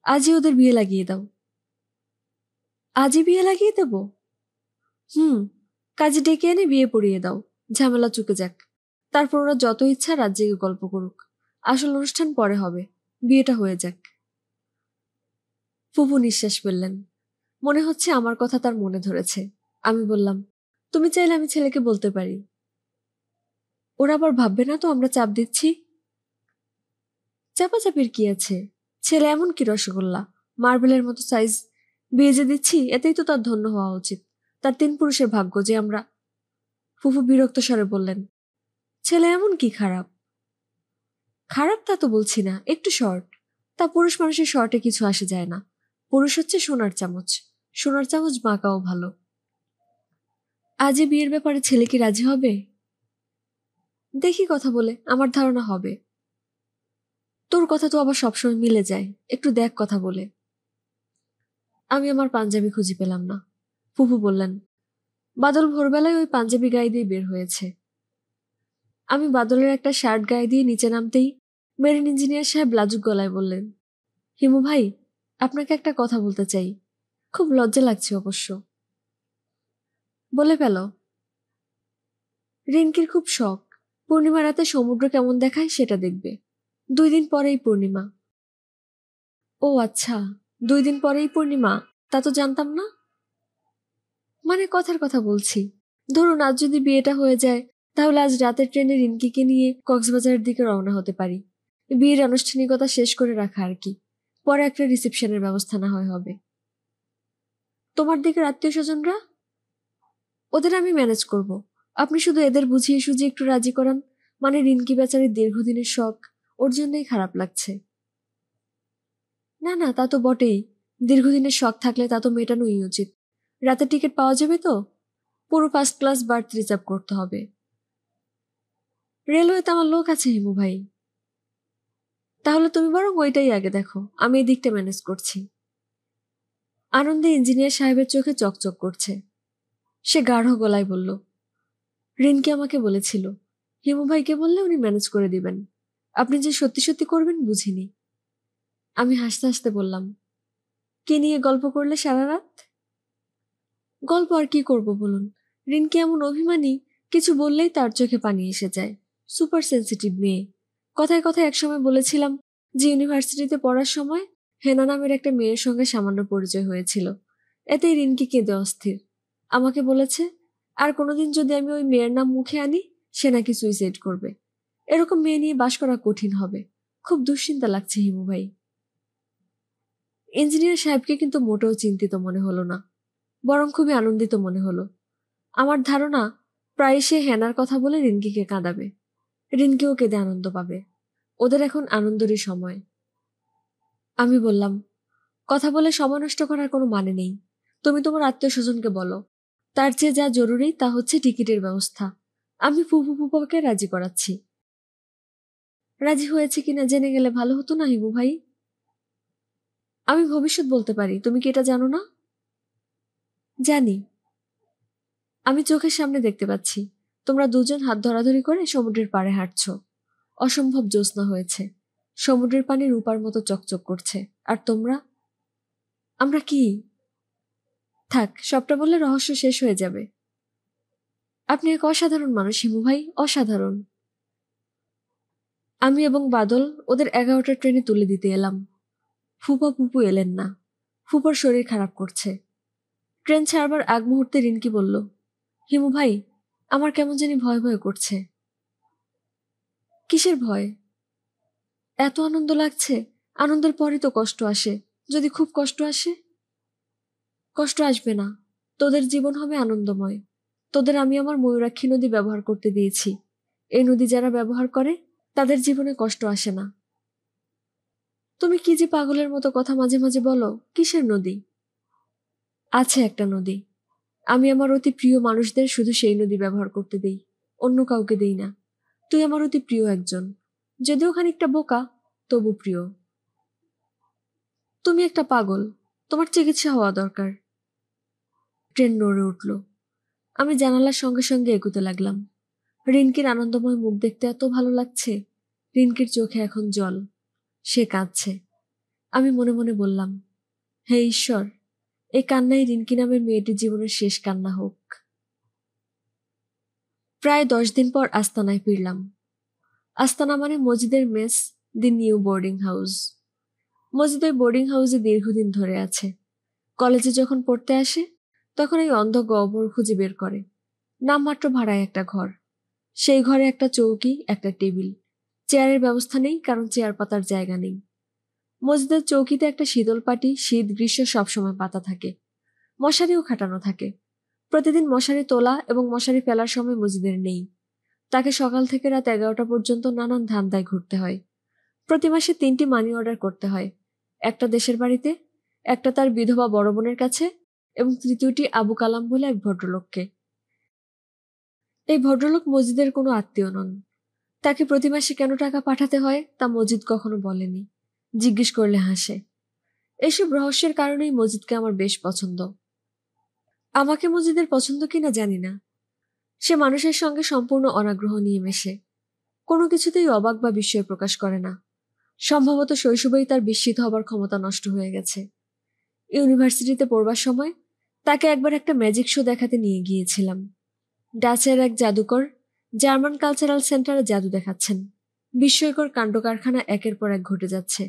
আজই ওদের বিয়ে লাগিয়ে দাও। আজই বিয়ে লাগিয়ে দেব? হুম। কাজে ডেকে এনে বিয়ে পড়িয়ে দাও, ঝামেলা চুকে যাক। তারপর ওরা যত ইচ্ছা রাত জেগে গল্প করুক। আসল অনুষ্ঠান পরে হবে, বিয়েটা হয়ে যাক। ফুপু নিঃশ্বাস ফেললেন। মনে হচ্ছে আমার কথা তার মনে ধরেছে। আমি বললাম, তুমি চাইলে আমি ছেলেকে বলতে পারি। ওরা আবার ভাববে না তো আমরা চাপ দিচ্ছি? চাপাচাপির কি আছে? ছেলে এমন কি রসগোল্লা, মার্বেলের মতো সাইজ। বিয়ে যে দিচ্ছি এতেই তো তার ধন্য হওয়া উচিত। তার 3 পুরুষের ভাগ্য যে আমরা। ফুফু বিরক্ত স্বরে বললেন, ছেলে এমন কি খারাপ? খারাপ তা তো বলছি না, একটু শর্ট। তা পুরুষ মানুষের শর্টে কিছু আসে যায় না। পুরুষ হচ্ছে সোনার চামচ। সোনার চামচ বাঁকাও ভালো। আজই বিয়ের ব্যাপারে ছেলে কি রাজি হবে? দেখি কথা বলে, আমার ধারণা হবে। তোর কথা তো আবার সবসময় মিলে যায়, একটু দেখ কথা বলে। আমি আমার পাঞ্জাবি খুঁজে পেলাম না। ফুফু বললেন, বাদল ভোরবেলায় ওই পাঞ্জাবি গায়ে দিয়ে বের হয়েছে। আমি বাদলের একটা শার্ট গায়ে দিয়ে নিচে নামতেই মেরিন ইঞ্জিনিয়ার সাহেব লাজুক গলায় বললেন, হিমু ভাই, আপনাকে একটা কথা বলতে চাই। খুব লজ্জা লাগছে অবশ্য। বলে ফেলো। রিনকির খুব শখ, পূর্ণিমা রাতে সমুদ্র কেমন দেখায় সেটা দেখবে। 2 দিন পরেই পূর্ণিমা। ও আচ্ছা, 2 দিন পরেই পূর্ণিমা, তা তো জানতাম না। মানে কথার কথা বলছি। ধরুন আজ যদি বিয়েটা হয়ে যায়, তাহলে আজ রাতের ট্রেনে রিনকিকে নিয়ে কক্সবাজারের দিকে রওনা হতে পারি। বিয়ের আনুষ্ঠানিকতা শেষ করে রাখা আর কি। পরে একটা রিসেপশনের ব্যবস্থা না হয় হবে। তোমার দিকের আত্মীয় স্বজনরা? ওদের আমি ম্যানেজ করব। আপনি শুধু এদের বুঝিয়ে সুঝিয়ে একটু রাজি করান। মানে রিনকি বেচারির দীর্ঘদিনের শখ, ওর জন্যই খারাপ লাগছে। না না, তা তো বটেই। দীর্ঘদিনের শখ থাকলে তা তো মেটানোই উচিত। রাতে টিকিট পাওয়া যাবে তো? পুরো ফার্স্ট ক্লাস বার্থ রিজার্ভ করতে হবে। রেলওয়েতে আমার লোক আছে হিমু ভাই। তাহলে তুমি বরং ওইটাই আগে দেখো, আমি এই দিকটা ম্যানেজ করছি। আনন্দে ইঞ্জিনিয়ার সাহেবের চোখে চকচক করছে। সে গাঢ় গলায় বলল, রিনকি আমাকে বলেছিল হিমু ভাইকে বললে উনি ম্যানেজ করে দিবেন। আপনি যে সত্যি সত্যি করবেন বুঝিনি। আমি হাসতে হাসতে বললাম, কি নিয়ে গল্প করলে সারা রাত? গল্প আর কি করব বলুন। রিনকি এমন অভিমানী, কিছু বললেই তার চোখে পানি এসে যায়। সুপার সেন্সিটিভ মেয়ে। কথায় কথায় একসময় বলেছিলাম যে ইউনিভার্সিটিতে পড়ার সময় হেনা নামের একটা মেয়ের সঙ্গে সামান্য পরিচয় হয়েছিল। এতেই রিনকি কেঁদে অস্থির। আমাকে বলেছে আর কোনোদিন যদি আমি ওই মেয়ের নাম মুখে আনি, সে নাকি সুইসাইড করবে। এরকম মেয়ে নিয়ে বাস করা কঠিন হবে। খুব দুশ্চিন্তা লাগছে হিমু ভাই। ইঞ্জিনিয়ার সাহেবকে কিন্তু মোটেও চিন্তিত মনে হলো না, বরং খুবই আনন্দিত মনে হলো। আমার ধারণা প্রায় সে হেনার কথা বলে রিনকিকে কাঁদাবে। রিনকিও কেঁদে আনন্দ পাবে। ওদের এখন আনন্দেরই সময়। আমি বললাম, কথা বলে সময় নষ্ট করার কোনো মানে নেই। তুমি তোমার আত্মীয় স্বজনকে বলো। তার চেয়ে যা জরুরি তা হচ্ছে টিকিটের ব্যবস্থা। আমি ফুফু ফুপাকে রাজি করাচ্ছি। রাজি হয়েছে কিনা জেনে গেলে ভালো হতো না হিমু ভাই? আমি ভবিষ্যৎ বলতে পারি, তুমি কি এটা জানো না? জানি। আমি চোখের সামনে দেখতে পাচ্ছি তোমরা দুজন হাত ধরাধরি করে সমুদ্রের পাড়ে হাঁটছ। অসম্ভব জ্যোৎস্না হয়েছে, সমুদ্রের পানি রূপার মতো চকচক করছে। আর তোমরা? আমরা কি? থাক, সবটা বললে রহস্য শেষ হয়ে যাবে। আপনি এক অসাধারণ মানুষ হিমু ভাই, অসাধারণ। আমি এবং বাদল ওদের 11টার ট্রেনে তুলে দিতে এলাম। ফুপা পুপু এলেন না। ফুপার শরীর খারাপ করছে। ট্রেন ছাড়বার আগ মুহূর্তে রিনকি বলল, হিমু ভাই, আমার কেমন জানি ভয় ভয় করছে। কিসের ভয়? এত আনন্দ লাগছে। আনন্দের পরই তো কষ্ট আসে। যদি খুব কষ্ট আসে? কষ্ট আসবে না, তোদের জীবন হবে আনন্দময়। তোদের আমি আমার ময়ূরাক্ষী নদী ব্যবহার করতে দিয়েছি। এই নদী যারা ব্যবহার করে তাদের জীবনে কষ্ট আসে না। তুমি কি যে পাগলের মতো কথা মাঝে মাঝে বলো। কিসের নদী? আছে একটা নদী। আমি আমার অতি প্রিয় মানুষদের শুধু সেই নদী ব্যবহার করতে দেই, অন্য কাউকে দেই না। তুই আমার অতি প্রিয় একজন, যদিও খানিকটা বোকা, তবু প্রিয়। তুমি একটা পাগল, তোমার চিকিৎসা হওয়া দরকার। ট্রেন নড়ে উঠল। আমি জানালার সঙ্গে সঙ্গে এগুতে লাগলাম। রিনকির আনন্দময় মুখ দেখতে এত ভালো লাগছে। রিনকির চোখে এখন জল, সে কাঁদছে। আমি মনে মনে বললাম, হে ঈশ্বর, এই কান্নাই রিনকি নামের মেয়েটির জীবনের শেষ কান্না হোক। প্রায় 10 দিন পর আস্তানায় ফিরলাম। আস্তানা মানে মজিদের মেস, the new boarding house. Majid ওই বোর্ডিং হাউসে দীর্ঘদিন ধরে আছে। কলেজে যখন পড়তে আসে তখন এই অন্ধ গহ্বর খুঁজে বের করে। নামমাত্র ভাড়ায় একটা ঘর। সেই ঘরে একটা চৌকি, একটা টেবিল। চেয়ারের ব্যবস্থা নেই, কারণ চেয়ার পাতার জায়গা নেই। মসজিদের চৌকিতে একটা শীতল পাটি, শীত গ্রীষ্ম সবসময় পাতা থাকে। মশারিও খাটানো থাকে। প্রতিদিন মশারি তোলা এবং মশারি ফেলার সময় মসজিদের নেই। তাকে সকাল থেকে রাত 11টা পর্যন্ত নানান ধান্দায় ঘুরতে হয়। প্রতি মাসে 3টি মানি অর্ডার করতে হয়। একটা দেশের বাড়িতে, একটা তার বিধবা বড় বোনের কাছে, এবং তৃতীয়টি আবু কালাম বলে এক ভদ্রলোককে। এই ভদ্রলোক মসজিদের কোনো আত্মীয় নন। তাকে প্রতি মাসে কেন টাকা পাঠাতে হয় তা মজিদ কখনো বলেনি। জিজ্ঞেস করলে হাসে। এইসব রহস্যের কারণেই মজিদকে আমার বেশ পছন্দ। আমাকে মজিদের পছন্দ কিনা জানি না। সে মানুষের সঙ্গে সম্পূর্ণ অনাগ্রহ নিয়ে মেশে। কোনো কিছুতেই অবাক বা বিস্ময় প্রকাশ করে না। সম্ভবত শৈশবেই তার বিস্মিত হবার ক্ষমতা নষ্ট হয়ে গেছে। ইউনিভার্সিটিতে পড়বার সময় তাকে একবার একটা ম্যাজিক শো দেখাতে নিয়ে গিয়েছিলাম। ডাচের এক জাদুকর জার্মান কালচারাল সেন্টারে জাদু দেখাচ্ছেন। বিস্ময়কর কাণ্ড কারখানা একের পর এক ঘটে যাচ্ছে।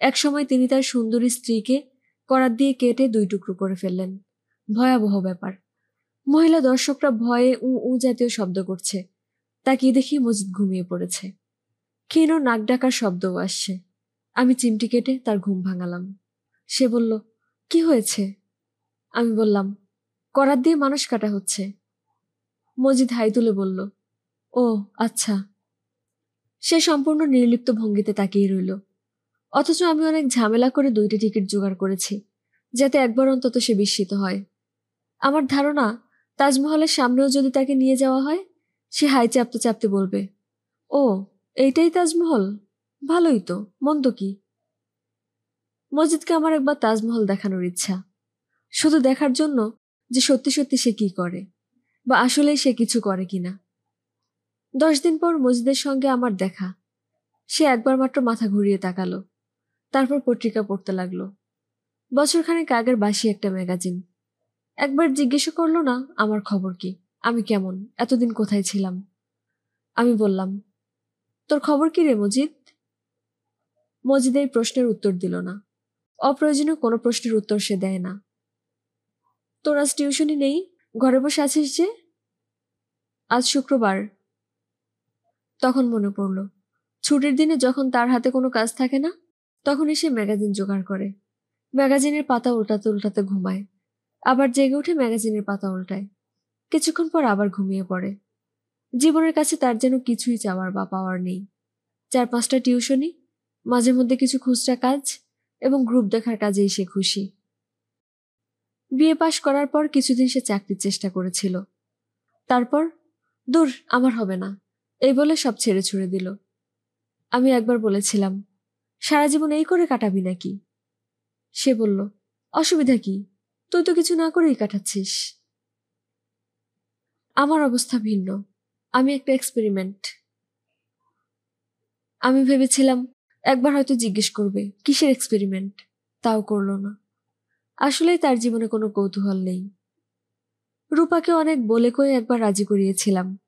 একসময় তিনি তার সুন্দরী স্ত্রীকে করাত দিয়ে কেটে 2 টুকরো করে ফেললেন। ভয়াবহ ব্যাপার। মহিলা দর্শকরা ভয়ে উ উ জাতীয় শব্দ করছে। তাকিয়ে দেখি মজিদ ঘুমিয়ে পড়েছে। ক্ষীণ নাক ডাকার শব্দও আসছে। আমি চিমটি কেটে তার ঘুম ভাঙালাম। সে বলল, কি হয়েছে? আমি বললাম, করাত দিয়ে মানুষ কাটা হচ্ছে। মজিদ হাই তুলে বলল, ও আচ্ছা। সে সম্পূর্ণ নির্লিপ্ত ভঙ্গিতে তাকিয়ে রইল। অথচ আমি অনেক ঝামেলা করে 2টি টিকিট জোগাড় করেছি, যাতে একবার অন্তত সে বিস্মিত হয়। আমার ধারণা, তাজমহলের সামনেও যদি তাকে নিয়ে যাওয়া হয়, সে হাই চাপতে চাপতে বলবে, ও এইটাই তাজমহল, ভালোই তো, মন্দ কি। মসজিদকে আমার একবার তাজমহল দেখানোর ইচ্ছা, শুধু দেখার জন্য যে সত্যি সত্যি সে কি করে, বা আসলেই সে কিছু করে কিনা। 10 দিন পর মসজিদের সঙ্গে আমার দেখা। সে একবার মাত্র মাথা ঘুরিয়ে তাকালো, তারপর পত্রিকা পড়তে লাগলো। বছরখানেক আগের বাসি একটা ম্যাগাজিন। একবার জিজ্ঞেসও করলো না আমার খবর কি, আমি কেমন, এতদিন কোথায় ছিলাম। আমি বললাম, তোর খবর কি রে মজিদ? মজিদ এই প্রশ্নের উত্তর দিল না। অপ্রয়োজনীয় কোনো প্রশ্নের উত্তর সে দেয় না। তোর আজ টিউশনি নেই, ঘরে বসে আছিস যে? আজ শুক্রবার। তখন মনে পড়ল, ছুটির দিনে যখন তার হাতে কোনো কাজ থাকে না, তখনই সে ম্যাগাজিন জোগাড় করে। ম্যাগাজিনের পাতা উল্টাতে উল্টাতে ঘুমায়, আবার জেগে উঠে ম্যাগাজিনের পাতা উল্টায়। কিছুক্ষণ পর আবার ঘুমিয়ে পড়ে। জীবনের কাছে তার যেন কিছুই চাওয়ার বা পাওয়ার নেই। 4-5টা টিউশনি, মাঝে মধ্যে কিছু খুচরা কাজ এবং গ্রুপ দেখার কাজেই সে খুশি। বিএ পাশ করার পর কিছুদিন সে চাকরির চেষ্টা করেছিল। তারপর, দূর, আমার হবে না, এই বলে সব ছেড়ে ছুড়ে দিল। আমি একবার বলেছিলাম, সারা জীবন এই করে কাটাবি নাকি? সে বলল, অসুবিধা কি, তুই তো কিছু না করেই কাটাচ্ছিস। আমার অবস্থা ভিন্ন। আমি একটা এক্সপেরিমেন্ট। আমি ভেবেছিলাম একবার হয়তো জিজ্ঞেস করবে কিসের এক্সপেরিমেন্ট, তাও করলো না। আসলেই তার জীবনে কোনো কৌতূহল নেই। রূপাকে অনেক বলে কয়ে একবার রাজি করিয়েছিলাম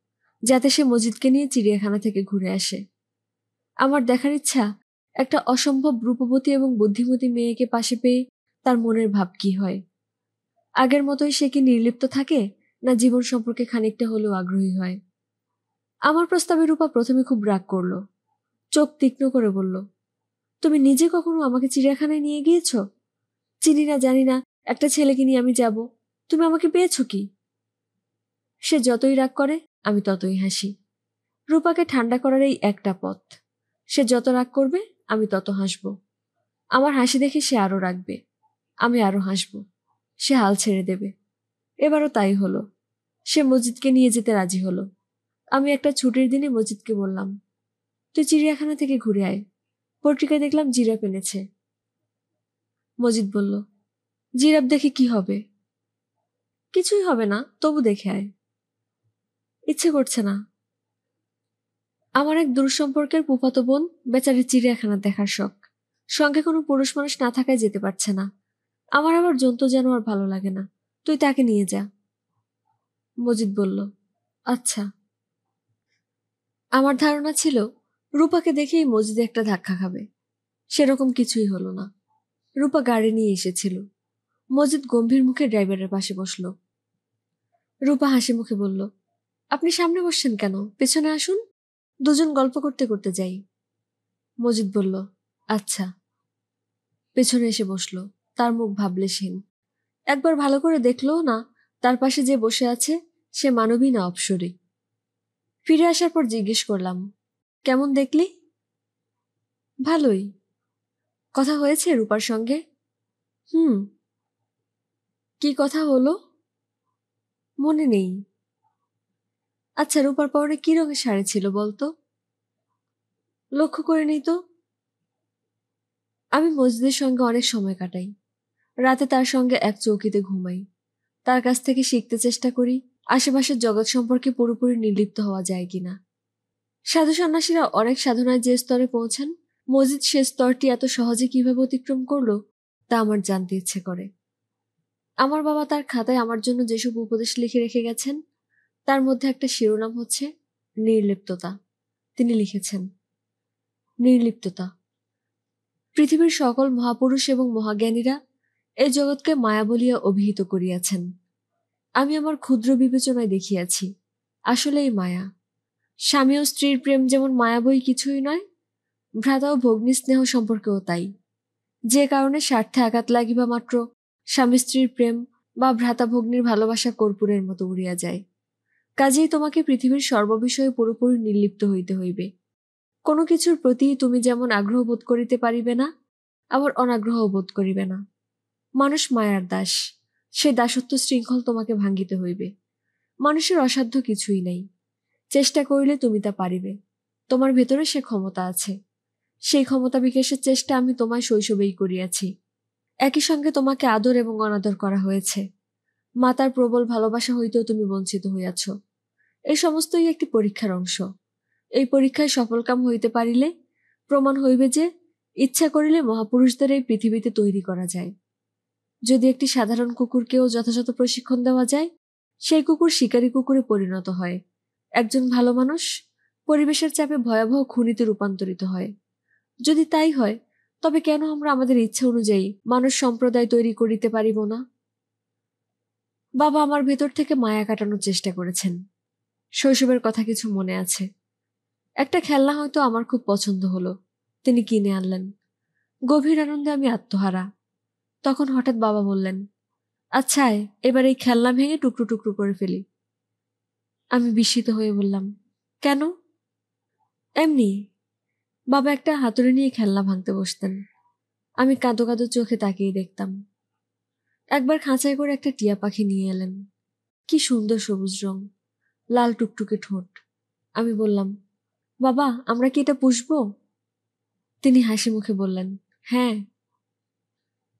যাতে সে মজিদকে নিয়ে চিড়িয়াখানা থেকে ঘুরে আসে। আমার দেখার ইচ্ছা একটা অসম্ভব রূপবতী এবং বুদ্ধিমতী মেয়েকে পাশে পেয়ে তার মনের ভাব কি হয়। আগের মতোই সে কি নির্লিপ্ত থাকে, না জীবন সম্পর্কে খানিকটা হলেও আগ্রহী হয়। আমার প্রস্তাবে রূপা প্রথমে খুব রাগ করলো, চোখ তীক্ষ্ণ করে বলল, তুমি নিজে কখনো আমাকে চিড়িয়াখানায় নিয়ে গিয়েছ? চিনি না জানি না একটা ছেলেকে নিয়ে আমি যাব, তুমি আমাকে পেয়েছো কি? সে যতই রাগ করে আমি ততই হাসি। রূপাকে ঠান্ডা করার এই একটা পথ। সে যত রাগ করবে আমি তত হাসব। আমার হাসি দেখে সে আরো রাখবে, আমি আরো হাসব। সে হাল ছেড়ে দেবে। এবারও তাই হলো। সে মজিদকে নিয়ে যেতে রাজি হলো। আমি একটা ছুটির দিনে মজিদকে বললাম, তুই চিড়িয়াখানা থেকে ঘুরে আয়, পত্রিকায় দেখলাম জিরাফ এনেছে। মজিদ বলল, জিরাফ দেখে কি হবে? কিছুই হবে না, তবু দেখে আয়। ইচ্ছে করছে না। আমার এক দূর সম্পর্কের ফুফাতো বোন বেচারি চিড়িয়াখানা দেখার শখ। সঙ্গে কোনো পুরুষ মানুষ না থাকায় যেতে পারছে না। আমার আবার জন্তু জানোয়ার ভালো লাগে না, তুই তাকে নিয়ে যা। মজিদ বলল, আচ্ছা। আমার ধারণা ছিল রূপাকে দেখেই মজিদে একটা ধাক্কা খাবে। সেরকম কিছুই হলো না। রূপা গাড়ি নিয়ে এসেছিল। মজিদ গম্ভীর মুখে ড্রাইভারের পাশে বসল। রূপা হাসি মুখে বলল, আপনি সামনে বসছেন কেন, পেছনে আসুন, দুজন গল্প করতে করতে যাই। মজিদ বলল, আচ্ছা। পেছনে এসে বসল। তার মুখ ভাবলেশহীন। একবার ভালো করে দেখলো না তার পাশে যে বসে আছে সে মানবী না অপসরী। ফিরে আসার পর জিজ্ঞেস করলাম, কেমন দেখলি? ভালোই। কথা হয়েছে রূপার সঙ্গে? হুম। কি কথা হলো? মনে নেই। আচ্ছা, রূপার পরনে কি রঙের শাড়ি ছিল বলতো? লক্ষ্য করে নেই তো। আমি মজিদের সঙ্গে অনেক সময় কাটাই। রাতে তার সঙ্গে এক চৌকিতে ঘুমাই। তার কাছ থেকে শিখতে চেষ্টা করি আশেপাশের জগৎ সম্পর্কে পুরোপুরি নির্লিপ্ত হওয়া যায় কিনা। সাধু সন্ন্যাসীরা অনেক সাধনায় যে স্তরে পৌঁছান, মজিদ সে স্তরটি এত সহজে কিভাবে অতিক্রম করলো তা আমার জানতে ইচ্ছে করে। আমার বাবা তার খাতায় আমার জন্য যেসব উপদেশ লিখে রেখে গেছেন তার মধ্যে একটা শিরোনাম হচ্ছে নির্লিপ্ততা। তিনি লিখেছেন, নির্লিপ্ততা। পৃথিবীর সকল মহাপুরুষ এবং মহাজ্ঞানীরা এই জগৎকে মায়া বলিয়া অভিহিত করিয়াছেন। আমি আমার ক্ষুদ্র বিবেচনায় দেখিয়াছি আসলেই মায়া। স্বামী ও স্ত্রীর প্রেম যেমন মায়াবই কিছুই নয়, ভ্রাতা ও ভগ্নী স্নেহ সম্পর্কেও তাই। যে কারণে স্বার্থে আঘাত লাগিবা মাত্র স্বামী স্ত্রীর প্রেম বা ভ্রাতা ভগ্নীর ভালোবাসা কর্পূরের মতো উড়িয়া যায়। কাজেই তোমাকে পৃথিবীর সর্ববিষয়ে পুরোপুরি নির্লিপ্ত হইতে হইবে। কোনো কিছুর প্রতি তুমি যেমন আগ্রহ বোধ করিতে পারিবে না, আবার অনাগ্রহ বোধ করিবে না। মানুষ মায়ার দাস। সে দাসত্ব শৃঙ্খল তোমাকে ভাঙ্গিতে হইবে। মানুষের অসাধ্য কিছুই নাই। চেষ্টা করিলে তুমি তা পারিবে। তোমার ভেতরে সে ক্ষমতা আছে। সেই ক্ষমতা বিকাশের চেষ্টা আমি তোমায় শৈশবেই করিয়াছি। একই সঙ্গে তোমাকে আদর এবং অনাদর করা হয়েছে। মাতার প্রবল ভালোবাসা হইতেও তুমি বঞ্চিত হইয়াছ। এই সমস্তই একটি পরীক্ষার অংশ। এই পরীক্ষায় সফলকাম হইতে পারিলে প্রমাণ হইবে যে ইচ্ছা করিলে মহাপুরুষদের এই পৃথিবীতে তৈরি করা যায়। যদি একটি সাধারণ কুকুরকেও যথাযথ প্রশিক্ষণ দেওয়া যায়, সেই কুকুর শিকারী কুকুরে পরিণত হয়। একজন ভালো মানুষ পরিবেশের চাপে ভয়াবহ খুনিতে রূপান্তরিত হয়। যদি তাই হয়, তবে কেন আমরা আমাদের ইচ্ছা অনুযায়ী মানুষ সম্প্রদায় তৈরি করিতে পারিব না? বাবা আমার ভেতর থেকে মায়া কাটানোর চেষ্টা করেছেন। শৈশবের কথা কিছু মনে আছে। একটা খেলনা হয়তো আমার খুব পছন্দ হলো, তিনি কিনে আনলেন। গভীর আনন্দে আমি আত্মহারা। তখন হঠাৎ বাবা বললেন, আচ্ছা এবার এই খেলনা ভেঙে টুকরো টুকরো করে ফেলি। আমি বিস্মিত হয়ে বললাম, কেন? এমনি। বাবা একটা হাতুড়ি নিয়ে খেলনা ভাঙতে বসতেন। আমি কাঁদো কাঁদো চোখে তাকিয়ে দেখতাম। একবার খাঁচায় করে একটা টিয়া পাখি নিয়ে এলেন। কি সুন্দর সবুজ রং, লাল টুকটুকে ঠোঁট। আমি বললাম, বাবা আমরা কি এটা পুষবো? তিনি হাসি মুখে বললেন, হ্যাঁ।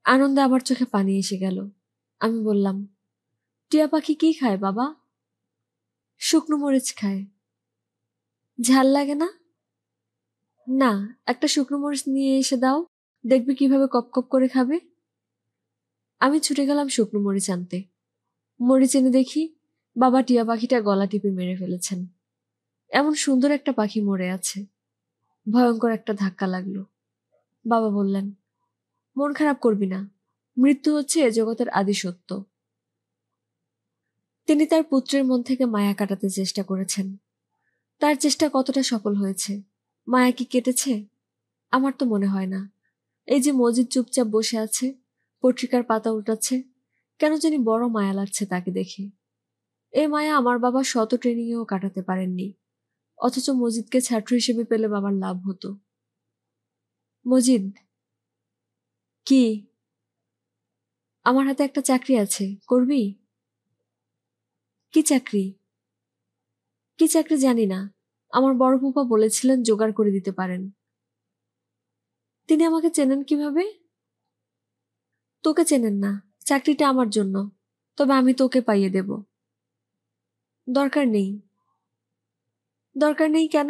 আনন্দে আমার চোখে পানি এসে গেল। আমি বললাম, টিয়া পাখি কি খায় বাবা? শুকনো মরিচ খায়। ঝাল লাগে না? না, একটা শুকনো মরিচ নিয়ে এসে দাও, দেখবি কিভাবে কপ কপ করে খাবে। আমি ছুটে গেলাম শুকনো মরিচ আনতে। মরিচ এনে দেখি বাবা টিয়া পাখিটা গলা টিপে মেরে ফেলেছেন। এমন সুন্দর একটা পাখি মরে আছে। ভয়ঙ্কর একটা ধাক্কা লাগলো। বাবা বললেন, মন খারাপ করবি না, মৃত্যু হচ্ছে এ জগতের আদি সত্য। তিনি তার পুত্রের মন থেকে মায়া কাটাতে চেষ্টা করেছেন। তার চেষ্টা কতটা সফল হয়েছে? মায়া কি কেটেছে? আমার তো মনে হয় না। এই যে মজিদ চুপচাপ বসে আছে, পত্রিকার পাতা উল্টাচ্ছে, কেন জানি বড় মায়া লাগছে তাকে দেখে। এই মায়া আমার বাবা শত ট্রেনিংয়েও কাটাতে পারেননি, অথচ মজিদকে ছাত্র হিসেবে পেলে বাবার লাভ হতো। মজিদ, কি? আমার হাতে একটা চাকরি আছে, করবি? কি চাকরি? কি চাকরি জানি না, আমার বড় ফুফা বলেছিলেন জোগাড় করে দিতে পারেন। তিনি আমাকে চেনেন কিভাবে? তোকে চেনেন না, চাকরিটা আমার জন্য, তবে আমি তোকে পাইয়ে দেব। দরকার নেই। দরকার নেই কেন?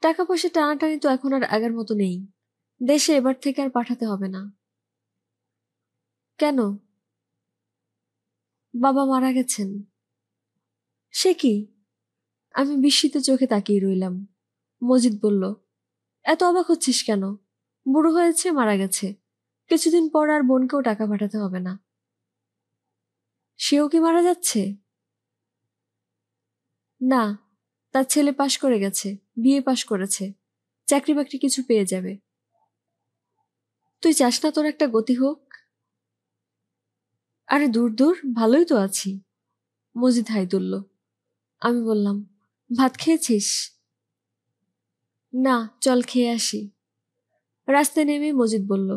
টাকা পয়সা টানাটানি তো এখন আর আগের মতো নেই। দেশে এবার থেকে আর পাঠাতে হবে না। কেন? বাবা মারা গেছেন। সে কি? আমি বিস্মিত চোখে তাকিয়ে রইলাম। মজিদ বলল, এত অবাক হচ্ছিস কেন? বুড়ো হয়েছে, মারা গেছে, কিছুদিন পর আর বোনকেও টাকা পাঠাতে হবে না। সেও কি মারা যাচ্ছে? না, তার ছেলে পাশ করে গেছে, বিএ পাশ করেছে, চাকরি বাকরি কিছু পেয়ে যাবে। তুই চাস না তোর একটা গতি হোক? আরে দূর দূর, ভালোই তো আছি। মজিদ হাই তুলল। আমি বললাম, ভাত খেয়েছিস? না, চল খেয়ে আসি। রাস্তায় নেমে মজিদ বলল,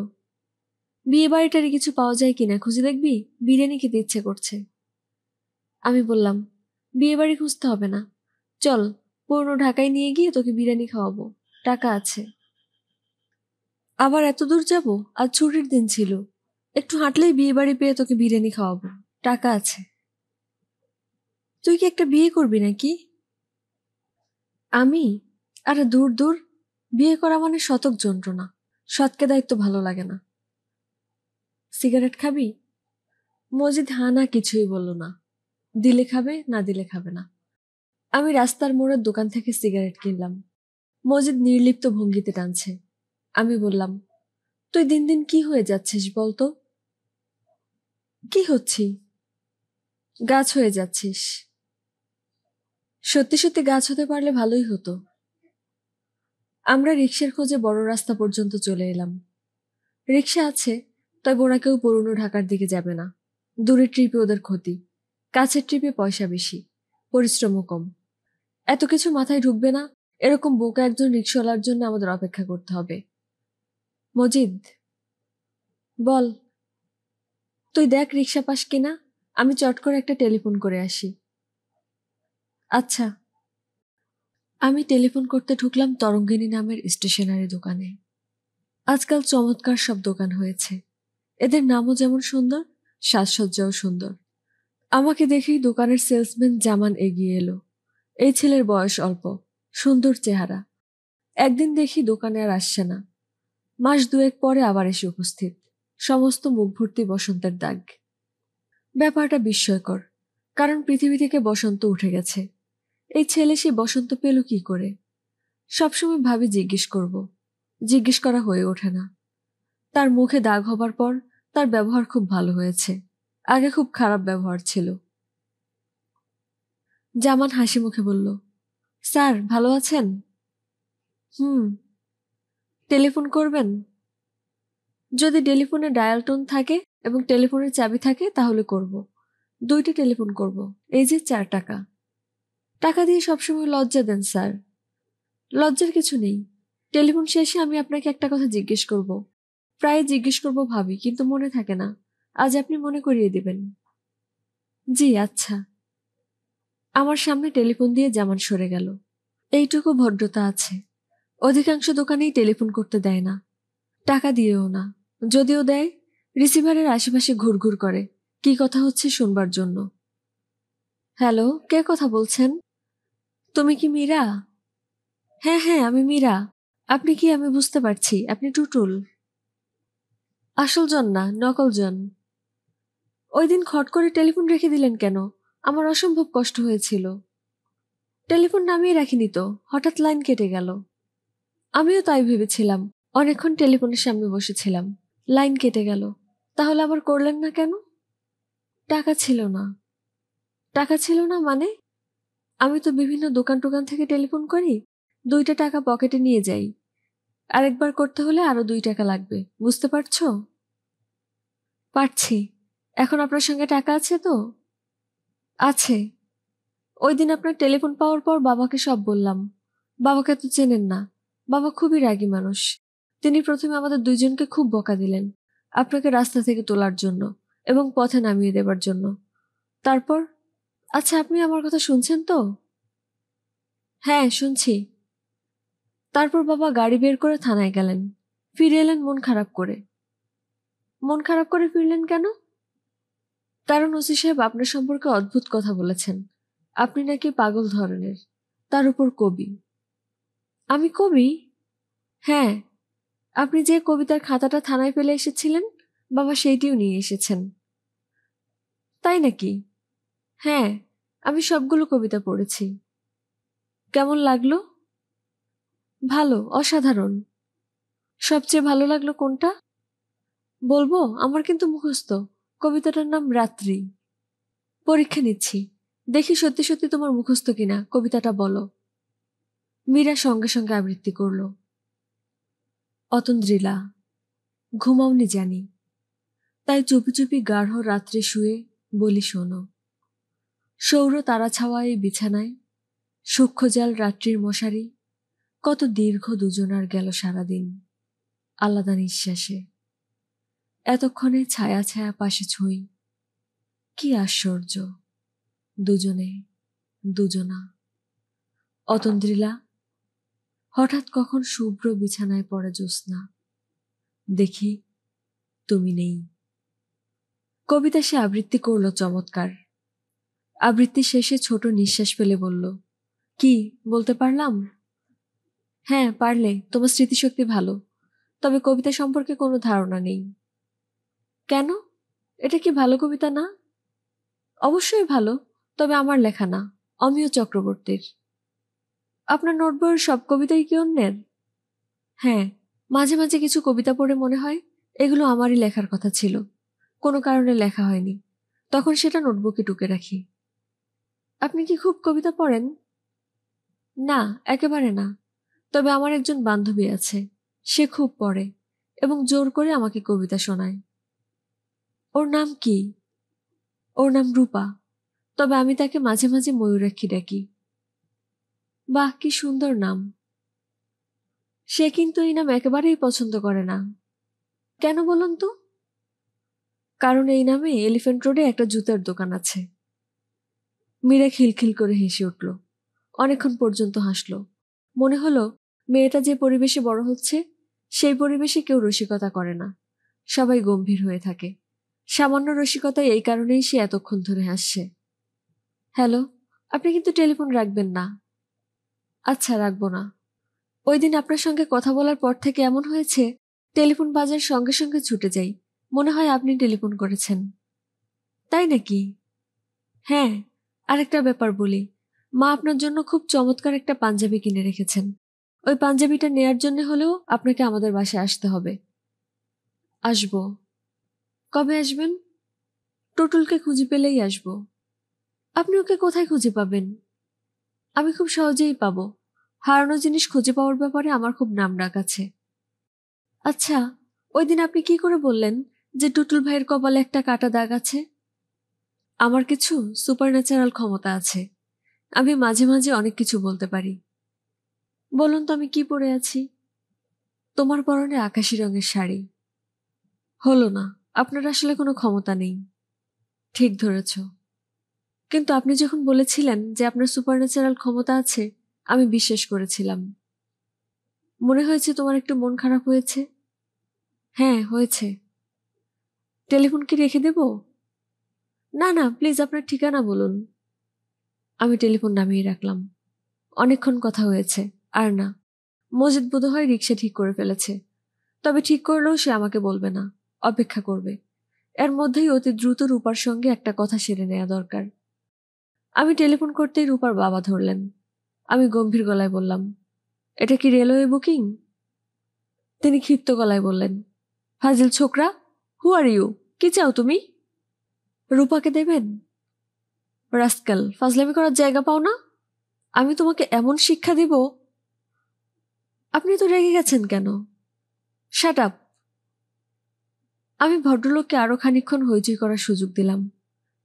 বিয়ে বাড়িটারে কিছু পাওয়া যায় কিনা খুঁজে দেখবি, বিরিয়ানি খেতে ইচ্ছে করছে। আমি বললাম, বিয়ে বাড়ি খুঁজতে হবে না, চল পুরনো ঢাকায় নিয়ে গিয়ে তোকে বিরিয়ানি খাওয়াবো, টাকা আছে। আবার এত দূর যাব? আজ ছুটির দিন ছিল, একটু হাঁটলেই বিয়ে বাড়ি পেয়ে তোকে বিরিয়ানি খাওয়াবো, টাকা আছে। তুই কি একটা বিয়ে করবি নাকি? আমি? আরে দূর দূর, বিয়ে করা মানে শতক যন্ত্রণা, সৎকে দায়িত্ব ভালো লাগে না। সিগারেট খাবি? মজিদ হা না কিছুই বলল না। দিলে খাবে, না দিলে খাবে না। আমি রাস্তার মোড়ের দোকান থেকে সিগারেট কিনলাম। মজিদ নির্লিপ্ত ভঙ্গিতে টানছে। আমি বললাম, তুই দিন দিন কি হয়ে যাচ্ছিস বলতো? কি হচ্ছি? গাছ হয়ে যাচ্ছিস। সত্যি সত্যি গাছ হতে পারলে ভালোই হতো। আমরা রিক্সার খোঁজে বড় রাস্তা পর্যন্ত চলে এলাম। রিক্সা আছে, তবে ওরা কেউ পুরনো ঢাকার দিকে যাবে না। দূরের ট্রিপে ওদের ক্ষতি, কাছের ট্রিপে পয়সা বেশি, পরিশ্রমও কম। এত কিছু মাথায় ঢুকবে না, এরকম বোকা একজন রিক্সাওয়ালার জন্য আমাদের অপেক্ষা করতে হবে। মজিদ, বল। তুই দেখ রিক্সা পাস কিনা, আমি চট করে একটা টেলিফোন করে আসি। আচ্ছা। আমি টেলিফোন করতে ঢুকলাম তরঙ্গিনী নামের স্টেশনারি দোকানে। আজকাল চমৎকার সব দোকান হয়েছে, এদের নামও যেমন সুন্দর, সাজসজ্জাও সুন্দর। আমাকে দেখেই দোকানের সেলসম্যান জামান এগিয়ে এলো। এই ছেলের বয়স অল্প, সুন্দর চেহারা। একদিন দেখি দোকানে আর আসছে না, মাস দুয়েক পরে আবার এসে উপস্থিত, সমস্ত মুখ ভর্তি বসন্তের দাগ। ব্যাপারটা বিস্ময়কর, কারণ পৃথিবী থেকে বসন্ত উঠে গেছে। এই ছেলে সে বসন্ত পেল কি করে? সবসময় ভাবি জিজ্ঞেস করব, জিজ্ঞেস করা হয়ে ওঠে না। তার মুখে দাগ হবার পর তার ব্যবহার খুব ভালো হয়েছে, আগে খুব খারাপ ব্যবহার ছিল। জামান হাসি মুখে বলল, স্যার ভালো আছেন? হুম। টেলিফোন করবেন? যদি টেলিফোনে ডায়াল টোন থাকে এবং টেলিফোনের চাবি থাকে তাহলে করব। 2টি টেলিফোন করব। এই যে 4 টাকা। টাকা দিয়ে সবসময় লজ্জা দেন স্যার। লজ্জার কিছু নেই। টেলিফোন শেষে আমি আপনাকে একটা কথা জিজ্ঞেস করব, প্রায় জিজ্ঞেস করব ভাবি, কিন্তু মনে থাকে না। আজ আপনি মনে করিয়ে দিবেন। জি আচ্ছা। আমার সামনে টেলিফোন দিয়ে জামান সরে গেল। এইটুকু ভদ্রতা আছে, অধিকাংশ দোকানেই টেলিফোন করতে দেয় না, টাকা দিয়েও না। যদিও দেয়, রিসিভারের আশেপাশে ঘুরঘুর করে, কি কথা হচ্ছে শুনবার জন্য। হ্যালো, কে কথা বলছেন? তুমি কি মীরা? হ্যাঁ হ্যাঁ, আমি মীরা। আপনি কি? আমি বুঝতে পারছি আপনি টুটুল। আসল জন না, নকল জন। ওই দিন খট করে টেলিফোন রেখে দিলেন কেন? আমার অসম্ভব কষ্ট হয়েছিল। টেলিফোন নামিয়ে রাখিনি তো, হঠাৎ লাইন কেটে গেল। আমিও তাই ভেবেছিলাম। অনেকক্ষণ টেলিফোনের সামনে বসেছিলাম, লাইন কেটে গেল। তাহলে আবার করলেন না কেন? টাকা ছিল না। টাকা ছিল না মানে? আমি তো বিভিন্ন দোকান টোকান থেকে টেলিফোন করি, 2টা টাকা পকেটে নিয়ে যাই। আরেকবার করতে হলে আরো 2 টাকা লাগবে, বুঝতে পারছো? পারছি। এখন আপনার সঙ্গে টাকা আছে তো? আছে। ওই দিন আপনার টেলিফোন পাওয়ার পর বাবাকে সব বললাম। বাবাকে তো চেনেন না, বাবা খুবই রাগী মানুষ। তিনি প্রথমে আমাদের দুইজনকে খুব বকা দিলেন, আপনাকে রাস্তা থেকে তোলার জন্য এবং পথে নামিয়ে দেবার জন্য। তারপর, আচ্ছা আপনি আমার কথা শুনছেন তো? হ্যাঁ শুনছি। তারপর বাবা গাড়ি বের করে থানায় গেলেন, ফিরে এলেন মন খারাপ করে। মন খারাপ করে ফিরলেন কেন? কারণ ওসি সাহেব আপনার সম্পর্কে অদ্ভুত কথা বলেছেন। আপনি নাকি পাগল ধরনের, তার উপর কবি। আমি কবি? হ্যাঁ, আপনি যে কবিতার খাতাটা থানায় ফেলে এসেছিলেন, বাবা সেইটিও নিয়ে এসেছেন। তাই নাকি? হ্যাঁ, আমি সবগুলো কবিতা পড়েছি। কেমন লাগলো? ভালো, অসাধারণ। সবচেয়ে ভালো লাগলো কোনটা? বলবো, আমার কিন্তু মুখস্থ। কবিতাটার নাম রাত্রি। পরীক্ষা নিচ্ছি, দেখি সত্যি সত্যি তোমার মুখস্থ কিনা। কবিতাটা বলো। মীরা সঙ্গে সঙ্গে আবৃত্তি করল। অতন্দ্রিলা, ঘুমাওনি জানি, তাই চুপি চুপি গাঢ় রাত্রে শুয়ে বলি শোনো। সৌর তারা ছাওয়া এই বিছানায়, সূক্ষ্ম জাল রাত্রির মশারি, কত দীর্ঘ দুজনার গেল সারাদিন আলাদা নিঃশ্বাসে। এতক্ষণে ছায়া ছায়া পাশে ছুঁই, কি আশ্চর্য, দুজনে দুজনা। অতন্দ্রিলা, হঠাৎ কখন শুভ্র বিছানায় পড়ে জ্যোৎস্না, দেখি তুমি নেই। কবিতা সে আবৃত্তি করল চমৎকার। আবৃত্তি শেষে ছোট নিঃশ্বাস ফেলে বলল, কি বলতে পারলাম? হ্যাঁ পারলে, তোমার স্মৃতিশক্তি ভালো, তবে কবিতা সম্পর্কে কোনো ধারণা নেই। কেন? এটা কি ভালো কবিতা না? অবশ্যই ভালো, তবে আমার লেখা না, অমিয় চক্রবর্তীর। আপনার নোটবইয়ের সব কবিতাই কি অন্যের? হ্যাঁ, মাঝে মাঝে কিছু কবিতা পড়ে মনে হয় এগুলো আমারই লেখার কথা ছিল, কোনো কারণে লেখা হয়নি, তখন সেটা নোটবুকে টুকে রাখি। আপনি কি খুব কবিতা পড়েন? না, একেবারে না। তবে আমার একজন বান্ধবী আছে, সে খুব পড়ে এবং জোর করে আমাকে কবিতা শোনায়। ওর নাম কি? ওর নাম রূপা, তবে আমি তাকে মাঝে মাঝে ময়ূরাক্ষী ডাকি। বাহ, কি সুন্দর নাম। সে কিন্তু এই নাম একেবারেই পছন্দ করে না। কেন বলুন তো? কারণ এই নামে এলিফ্যান্ট রোডে একটা জুতার দোকান আছে। মীরা খিলখিল করে হেসে উঠল, অনেকক্ষণ পর্যন্ত হাসল। মনে হলো মেয়েটা যে পরিবেশে বড় হচ্ছে, সেই পরিবেশে কেউ রসিকতা করে না, সবাই গম্ভীর হয়ে থাকে। সামান্য রসিকতায় এই কারণেই সে এতক্ষণ ধরে হাসছে। হ্যালো, আপনি কিন্তু টেলিফোন রাখবেন না। আচ্ছা, রাখবো না। ওই দিন আপনার সঙ্গে কথা বলার পর থেকে এমন হয়েছে, টেলিফোন বাজার সঙ্গে সঙ্গে ছুটে যাই, মনে হয় আপনি টেলিফোন করেছেন। তাই নাকি? হ্যাঁ, আরেকটা ব্যাপার বলি, মা আপনার জন্য খুব চমৎকার একটা পাঞ্জাবি কিনে রেখেছেন। ওই পাঞ্জাবিটা নেয়ার জন্য হলেও আপনাকে আমাদের বাসায় আসতে হবে। আসবো। কবে আসবেন? টুটুলকে খুঁজে পেলেই আসবো। আপনি ওকে কোথায় খুঁজে পাবেন? আমি খুব সহজেই পাবো। হারানো জিনিস খুঁজে পাওয়ার ব্যাপারে আমার খুব নামডাক আছে। আচ্ছা, ওই দিন আপনি কি করে বললেন যে টুটুল ভাইয়ের কপালে একটা কাটা দাগ আছে? আমার কিছু সুপারন্যাচারাল ক্ষমতা আছে, আমি মাঝে মাঝে অনেক কিছু বলতে পারি। বলুন তো আমি কি পরে আছি? তোমার পরনে আকাশি রঙের শাড়ি। হলো না, আপনার আসলে কোনো ক্ষমতা নেই। ঠিক ধরেছ, কিন্তু আপনি যখন বলেছিলেন যে আপনার সুপারন্যাচারাল ক্ষমতা আছে, আমি বিশ্বাস করেছিলাম। মনে হয়েছে তোমার একটু মন খারাপ হয়েছে। হ্যাঁ হয়েছে। টেলিফোন কি রেখে দেব? না না, প্লিজ আপনার ঠিকানা বলুন। আমি টেলিফোন নামিয়ে রাখলাম। অনেকক্ষণ কথা হয়েছে। আর না, মজিদ বোধহয় রিক্সা ঠিক করে ফেলেছে। তবে ঠিক করলেও সে আমাকে বলবে না, অপেক্ষা করবে। এর মধ্যেই অতি দ্রুত রূপার সঙ্গে একটা কথা সেরে নেওয়া দরকার। আমি টেলিফোন করতেই রূপার বাবা ধরলেন। আমি গম্ভীর গলায় বললাম, এটা কি রেলওয়ে বুকিং? তিনি ক্ষিপ্ত গলায় বললেন, ফাজিল ছোকরা, হু আর ইউ? কি চাও তুমি? রূপাকে দেবেন? রাস্কাল, ফাজলামি করার জায়গা পাও না? আমি তোমাকে এমন শিক্ষা দিব। আপনি তো রেগে গেছেন কেন? Shut up. আমি ভদ্রলোককে আরো খানিকক্ষণ হইচই করার সুযোগ দিলাম।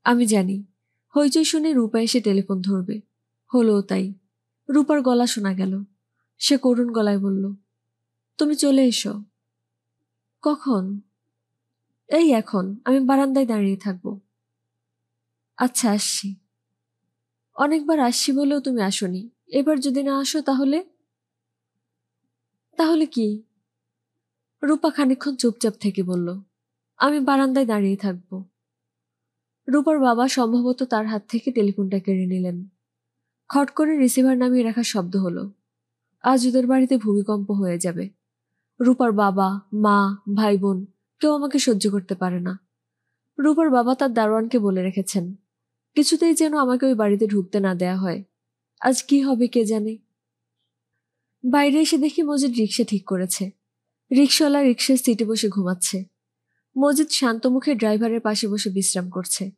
আমি জানি হইচই শুনে রূপা এসে টেলিফোন ধরবে। হলোও তাই। রূপার গলা শোনা গেল। সে করুণ গলায় বলল, তুমি চলে এসো। কখন? এই এখন, আমি বারান্দায় দাঁড়িয়ে থাকবো। আচ্ছা, আসছি। অনেকবার আসছি বলেও তুমি আসোনি। এবার যদি না আসো তাহলে? তাহলে কি? রূপা খানিকক্ষণ চুপচাপ থেকে বলল, আমি বারান্দায় দাঁড়িয়ে থাকবো। রূপার বাবা সম্ভবত তার হাত থেকে টেলিফোনটা কেড়ে নিলেন। খট করে রিসিভার নামিয়ে রাখার শব্দ হলো। আজ ওদের বাড়িতে ভূমিকম্প হয়ে যাবে। রূপার বাবা, মা, ভাই বোন কেউ আমাকে সহ্য করতে পারে না। রূপার বাবা তার দারোয়ানকে বলে রেখেছেন, কিছুতেই যেন আমাকে ওই বাড়িতে ঢুকতে না দেয়া হয়। আজ কি হবে কে জানে। বাইরে এসে দেখি মজিদ রিক্সা ঠিক করেছে। রিক্সাওয়ালা রিক্সার সিটে বসে ঘুমাচ্ছে। মজিদ শান্ত মুখে ড্রাইভারের পাশে বসে বিশ্রাম করছে।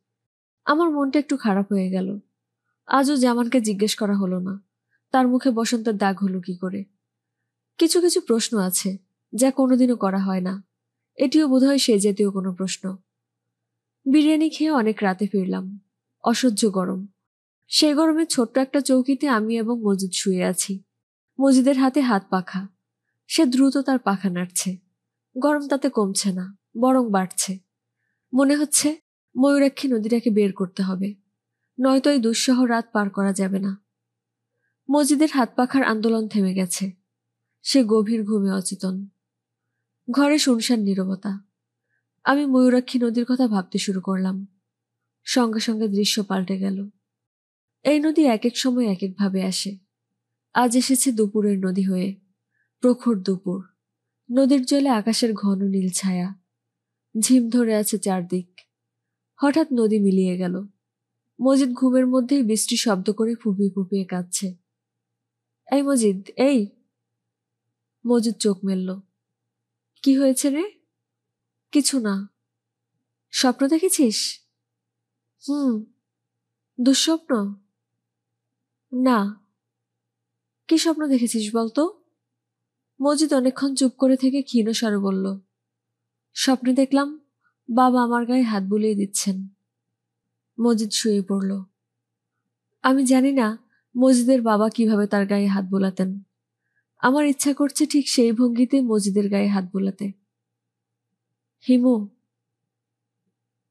আমার মনটা একটু খারাপ হয়ে গেল। আজও জামানকে জিজ্ঞেস করা হলো না, তার মুখে বসন্তের দাগ হলো কি করে। কিছু কিছু প্রশ্ন আছে যা কোনোদিনও করা হয় না। এটিও বোধহয় সে জাতীয় কোনো প্রশ্ন। বিরিয়ানি খেয়ে অনেক রাতে ফিরলাম। অসহ্য গরম। সেই গরমে ছোট্ট একটা চৌকিতে আমি এবং মজিদ শুয়ে আছি। মজিদের হাতে হাত পাখা। সে দ্রুত তার পাখা নাড়ছে। গরম তাতে কমছে না, বরং বাড়ছে। মনে হচ্ছে ময়ূরাক্ষী নদীটাকে বের করতে হবে, নয়তো এই দুঃসহ রাত পার করা যাবে না। মজিদের হাত পাখার আন্দোলন থেমে গেছে। সে গভীর ঘুমে অচেতন। ঘরে শুনশান নীরবতা। আমি ময়ূরাক্ষী নদীর কথা ভাবতে শুরু করলাম। সঙ্গে সঙ্গে দৃশ্য পাল্টে গেল। এই নদী এক এক সময় এক এক ভাবে আসে। আজ এসেছে দুপুরের নদী হয়ে। প্রখর দুপুর। নদীর জলে আকাশের ঘন নীল ছায়া। ঝিম ধরে আছে চারদিক। হঠাৎ নদী মিলিয়ে গেল। মজিদ ঘুমের মধ্যেই বৃষ্টি শব্দ করে ফুপিয়ে ফুপিয়ে কাঁদছে। এই মজিদ, এই। মজিদ চোখ মেলল। কি হয়েছে রে? কিছু না। স্বপ্ন দেখেছিস? হুম। দুঃস্বপ্ন? না। কি স্বপ্ন দেখেছিস বলতো? মজিদ অনেকক্ষণ চুপ করে থেকে ক্ষীণ স্বরে বলল, স্বপ্নে দেখলাম বাবা আমার গায়ে হাত বুলিয়ে দিচ্ছেন। মজিদ শুয়ে পড়ল। আমি জানি না মজিদের বাবা কিভাবে তার গায়ে হাত বোলাতেন। আমার ইচ্ছা করছে ঠিক সেই ভঙ্গিতে মজিদের গায়ে হাত বোলাতে। হিমু।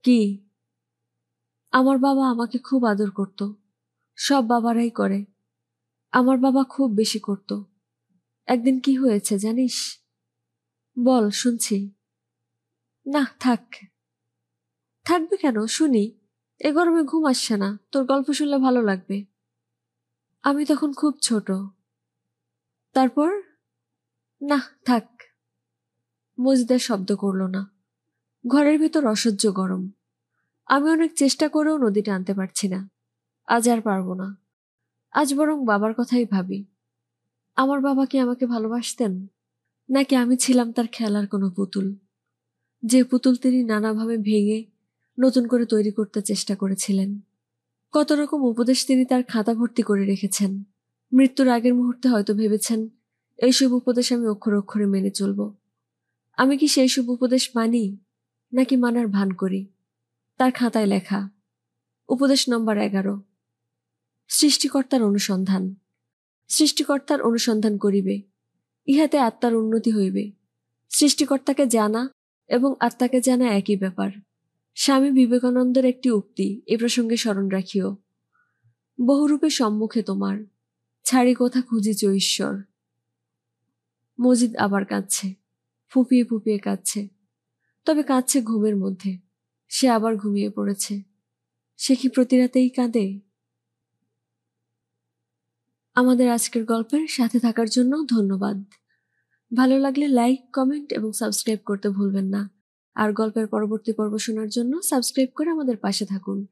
কি? আমার বাবা আমাকে খুব আদর করত। সব বাবারাই করে। আমার বাবা খুব বেশি করত। একদিন কি হয়েছে জানিস? বল, শুনছি। না, থাক। থাকবে কেন, শুনি। এ গরমে ঘুম আসছে না, তোর গল্প শুনলে ভালো লাগবে। আমি তখন খুব ছোট। তারপর? না, থাক। মজিদা শব্দ করল না। ঘরের ভিতর অসহ্য গরম। আমি অনেক চেষ্টা করেও নদীটা আনতে পারছি না। আজ আর পারবো না। আজ বরং বাবার কথাই ভাবি। আমার বাবা কি আমাকে ভালোবাসতেন, নাকি আমি ছিলাম তার খেলার কোনো পুতুল, যে পুতুল তিনি নানাভাবে ভেঙে নতুন করে তৈরি করতে চেষ্টা করেছিলেন। কত রকম উপদেশ তিনি তার খাতা ভর্তি করে রেখেছেন। মৃত্যুর আগের মুহূর্তে হয়তো ভেবেছেন এইসব উপদেশ আমি অক্ষরে অক্ষরে মেনে চলব। আমি কি সেই সব উপদেশ মানি, নাকি মানার ভান করি? তার খাতায় লেখা, উপদেশ নম্বর 11, সৃষ্টিকর্তার অনুসন্ধান। সৃষ্টিকর্তার অনুসন্ধান করিবে, ইহাতে আত্মার উন্নতি হইবে। সৃষ্টিকর্তাকে জানা এবং আত্মাকে জানা একই ব্যাপার। স্বামী বিবেকানন্দের একটি উক্তি এ প্রসঙ্গে স্মরণ রাখিও, বহুরূপে সম্মুখে তোমার, ছাড়ি কোথা খুঁজিছ ঈশ্বর। মজিদ আবার কাঁদছে, ফুপিয়ে ফুপিয়ে কাঁদছে, তবে কাঁদছে ঘুমের মধ্যে। সে আবার ঘুমিয়ে পড়েছে। সে কি প্রতি রাতেই কাঁদে? আমাদের আজকের গল্পের সাথে থাকার জন্য ধন্যবাদ। ভালো লাগলে লাইক, কমেন্ট এবং সাবস্ক্রাইব করতে ভুলবেন না। আর গল্পের পরবর্তী পর্ব শোনার জন্য সাবস্ক্রাইব করে আমাদের পাশে থাকুন।